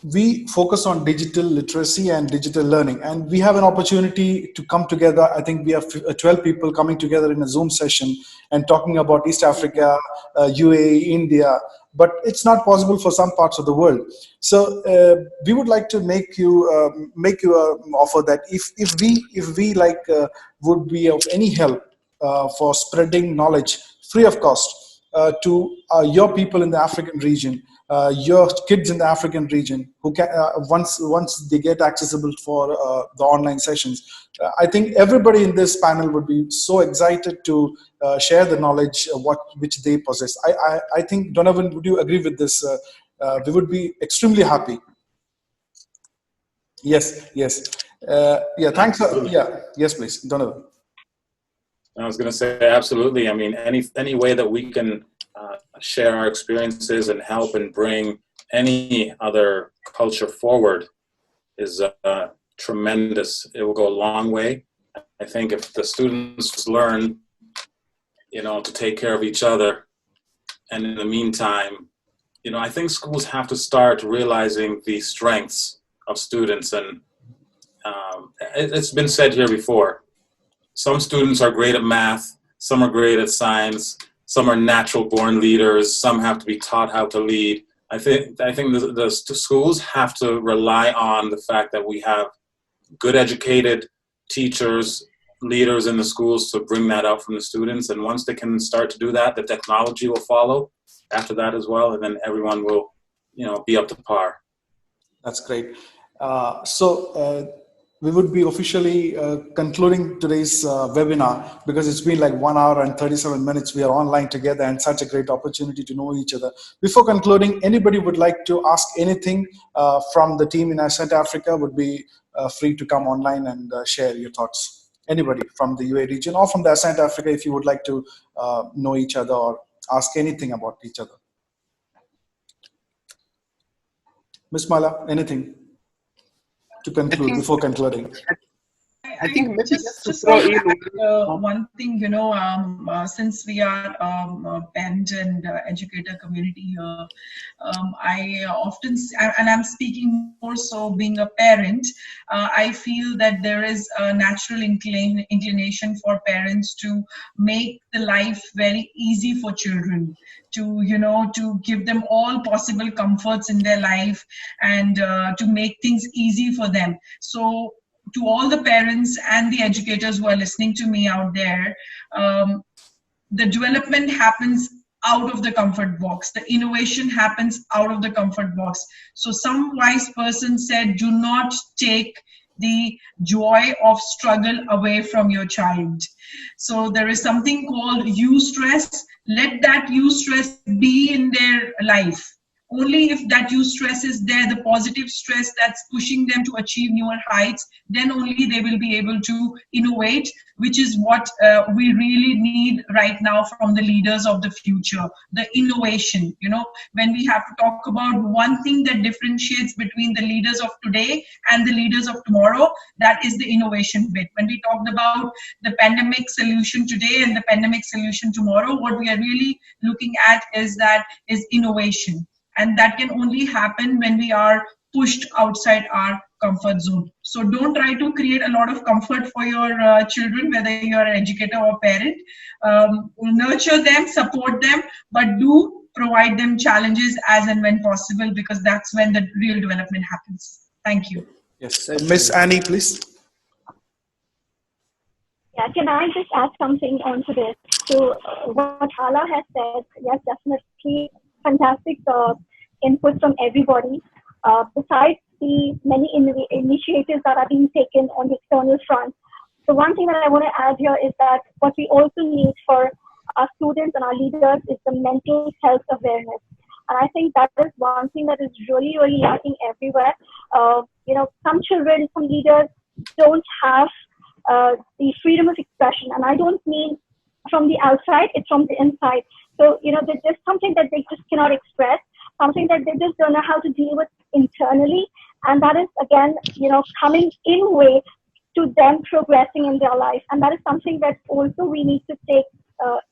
We focus on digital literacy and digital learning, and we have an opportunity to come together. I think we have 12 people coming together in a Zoom session and talking about East Africa, UAE, India, but it's not possible for some parts of the world. So we would like to make you an offer that if we would be of any help for spreading knowledge free of cost to your people in the African region, your kids in the African region, who can once they get accessible for the online sessions. I think everybody in this panel would be so excited to share the knowledge which they possess. I think, Donovan, would you agree with this? We would be extremely happy. Yes. Yeah. Thanks. Yeah. Yes, please, Donovan. I was going to say absolutely. I mean, any way that we can share our experiences and help and bring any other culture forward is tremendous. It will go a long way. I think if the students learn, to take care of each other, and in the meantime, I think schools have to start realizing the strengths of students. And it's been said here before, some students are great at math, some are great at science, some are natural born leaders, some have to be taught how to lead. I think the schools have to rely on the fact that we have good educated teachers, leaders in the schools to bring that out from the students. And once they can start to do that, the technology will follow after that as well, and then everyone will, be up to par. That's great. We would be officially concluding today's webinar, because it's been like 1 hour and 37 minutes. We are online together, and such a great opportunity to know each other. Before concluding, anybody would like to ask anything from the team in ASANTE Africa would be free to come online and share your thoughts. Anybody from the UAE region or from the ASANTE Africa, if you would like to know each other or ask anything about each other. Ms. Mala, anything to conclude before concluding? I think maybe just to throw say in one thing, since we are parent and educator community here, I often, and I'm speaking more so being a parent, I feel that there is a natural inclination for parents to make the life very easy for children, to give them all possible comforts in their life, and to make things easy for them. So to all the parents and the educators who are listening to me out there, the development happens out of the comfort box. The innovation happens out of the comfort box. So some wise person said, do not take the joy of struggle away from your child. So there is something called eustress. Let that eustress be in their life. Only if that eustress is there, the positive stress that's pushing them to achieve newer heights, then only they will be able to innovate, which is what we really need right now from the leaders of the future, the innovation. You know, when we have to talk about one thing that differentiates between the leaders of today and the leaders of tomorrow, that is the innovation bit. When we talked about the pandemic solution today and the pandemic solution tomorrow, what we are really looking at is innovation. And that can only happen when we are pushed outside our comfort zone. So don't try to create a lot of comfort for your children, whether you're an educator or parent. Nurture them, support them, but do provide them challenges as and when possible, because that's when the real development happens. Thank you. Yes, Miss Annie, please. Yeah, can I just add something onto this? So what Hala has said, yes, definitely fantastic input from everybody. Besides the many initiatives that are being taken on the external front, the one thing that I want to add here is that what we also need for our students and our leaders is the mental health awareness. And I think that is one thing that is really, really lacking everywhere. You know, some children, some leaders don't have the freedom of expression. And I don't mean from the outside, it's from the inside. So, you know, there's just something that they just cannot express, something that they just don't know how to deal with internally. And that is, again, you know, coming in way to them progressing in their life. And that is something that also we need to take,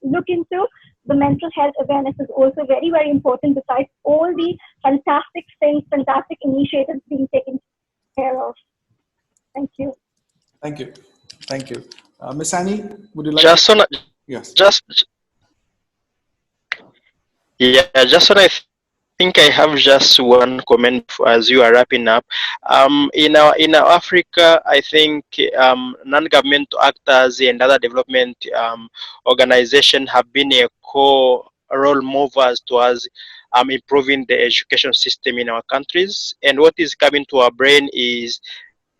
look into. The mental health awareness is also very, very important, besides all the fantastic things, fantastic initiatives being taken care of. Thank you. Thank you. Thank you. Miss Annie, would you like Yes. I think I have just one comment as you are wrapping up. In our Africa, I think non-governmental actors and other development organizations have been a core role movers towards improving the education system in our countries. And what is coming to our brain is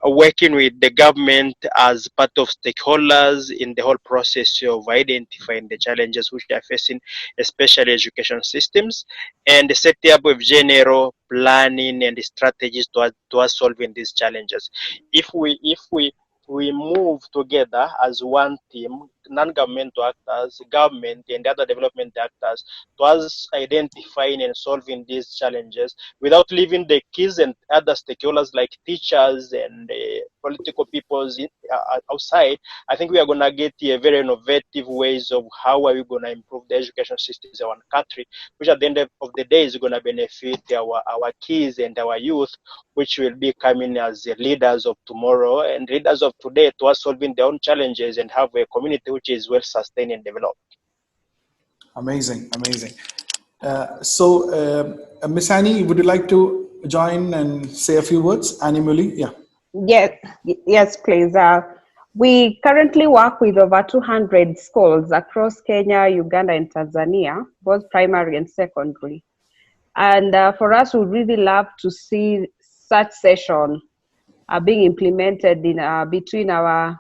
working with the government as part of stakeholders in the whole process of identifying the challenges which they are facing, especially education systems, and setting up with general planning and strategies towards solving these challenges. If we move together as one team, non-governmental actors, government, and other development actors, towards identifying and solving these challenges without leaving the kids and other stakeholders like teachers and political people outside, I think we are going to get a very innovative ways of how are we going to improve the education systems in our country, which at the end of the day is going to benefit our kids and our youth, which will be coming as the leaders of tomorrow and leaders of today towards solving their own challenges and have a community which is well sustained and developed. Amazing, amazing. Miss Annie, would you like to join and say a few words? Annie Muli, yeah. Yes, please. We currently work with over 200 schools across Kenya, Uganda, and Tanzania, both primary and secondary. And for us, we really love to see such session being implemented in between our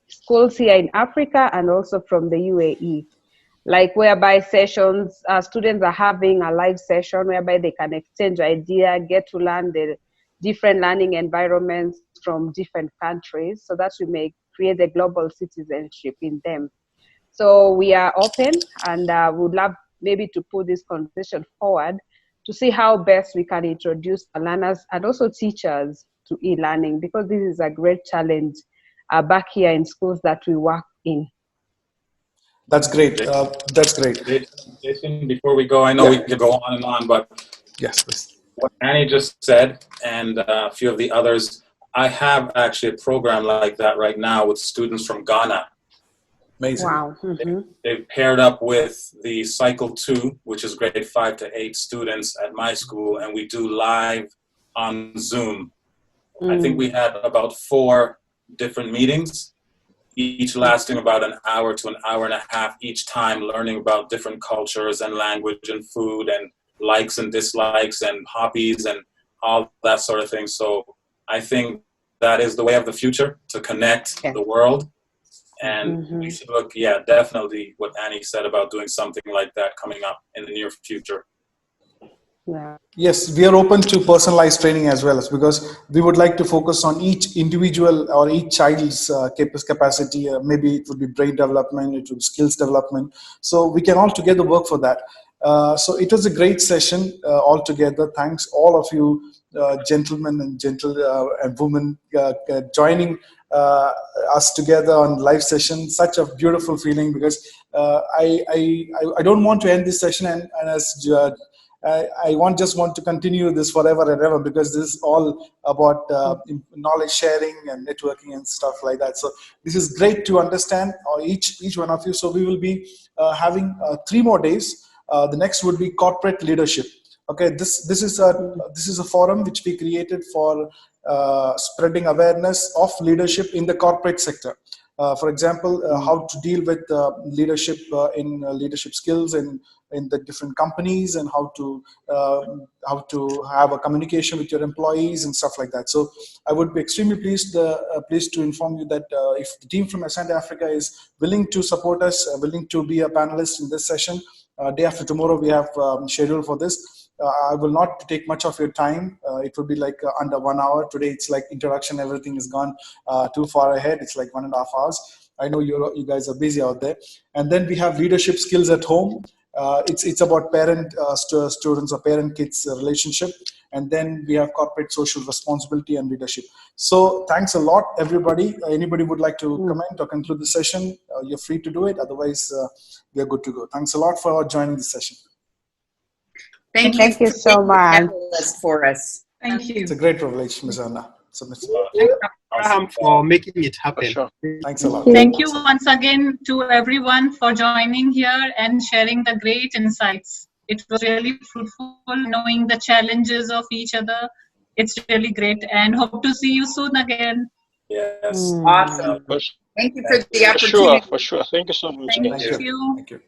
schools here in Africa and also from the UAE. Like whereby sessions, students are having a live session whereby they can exchange ideas, get to learn the different learning environments from different countries, so that we may create a global citizenship in them. So we are open and would love maybe to put this conversation forward to see how best we can introduce learners and also teachers to e-learning, because this is a great challenge back here in schools that we work in. That's great. That's great. Jason, before we go, I know we could go on and on, but yes, please. What Annie just said and a few of the others, I have actually a program like that right now with students from Ghana. Amazing. Wow. Mm-hmm. They've paired up with the Cycle 2, which is grade 5 to 8 students at my school, and we do live on Zoom. I think we had about 4 different meetings, each lasting about an hour to an hour and a half each time, learning about different cultures and language and food and likes and dislikes and hobbies and all that sort of thing. So I think that is the way of the future, to connect the world. And we should look, definitely what Annie said about doing something like that coming up in the near future. Yeah. Yes, we are open to personalized training as well, because we would like to focus on each individual or each child's capacity. Maybe it would be brain development, it would be skills development. So we can all together work for that. So it was a great session altogether. Thanks all of you, gentlemen and and women, joining us together on live session. Such a beautiful feeling, because I don't want to end this session and as I just want to continue this forever and ever, because this is all about knowledge sharing and networking and stuff like that. So this is great to understand each one of you. So we will be having 3 more days. The next would be corporate leadership. Okay, this is a forum which we created for spreading awareness of leadership in the corporate sector. For example, how to deal with leadership in leadership skills in the different companies, and how to have a communication with your employees and stuff like that. So I would be extremely pleased to inform you that if the team from ASANTE Africa is willing to support us, willing to be a panelist in this session, day after tomorrow we have scheduled for this. I will not take much of your time. It will be like under 1 hour. Today it's like introduction, everything is gone too far ahead. It's like 1.5 hours. I know you guys are busy out there. And then we have leadership skills at home. It's about parent students or parent kids relationship. And then we have corporate social responsibility and leadership. So thanks a lot, everybody. Anybody would like to comment or conclude the session, you're free to do it. Otherwise, we're good to go. Thanks a lot for joining the session. Thank you so much for us. Thank you. It's a great privilege, Ms. Anna. Abraham, for making it happen. Sure. Thanks a lot. Thank you once again to everyone for joining here and sharing the great insights. It was really fruitful knowing the challenges of each other. It's really great, and hope to see you soon again. Yes. Awesome. Thank you for the opportunity. For sure. Thank you so much. Thank you. Thank you.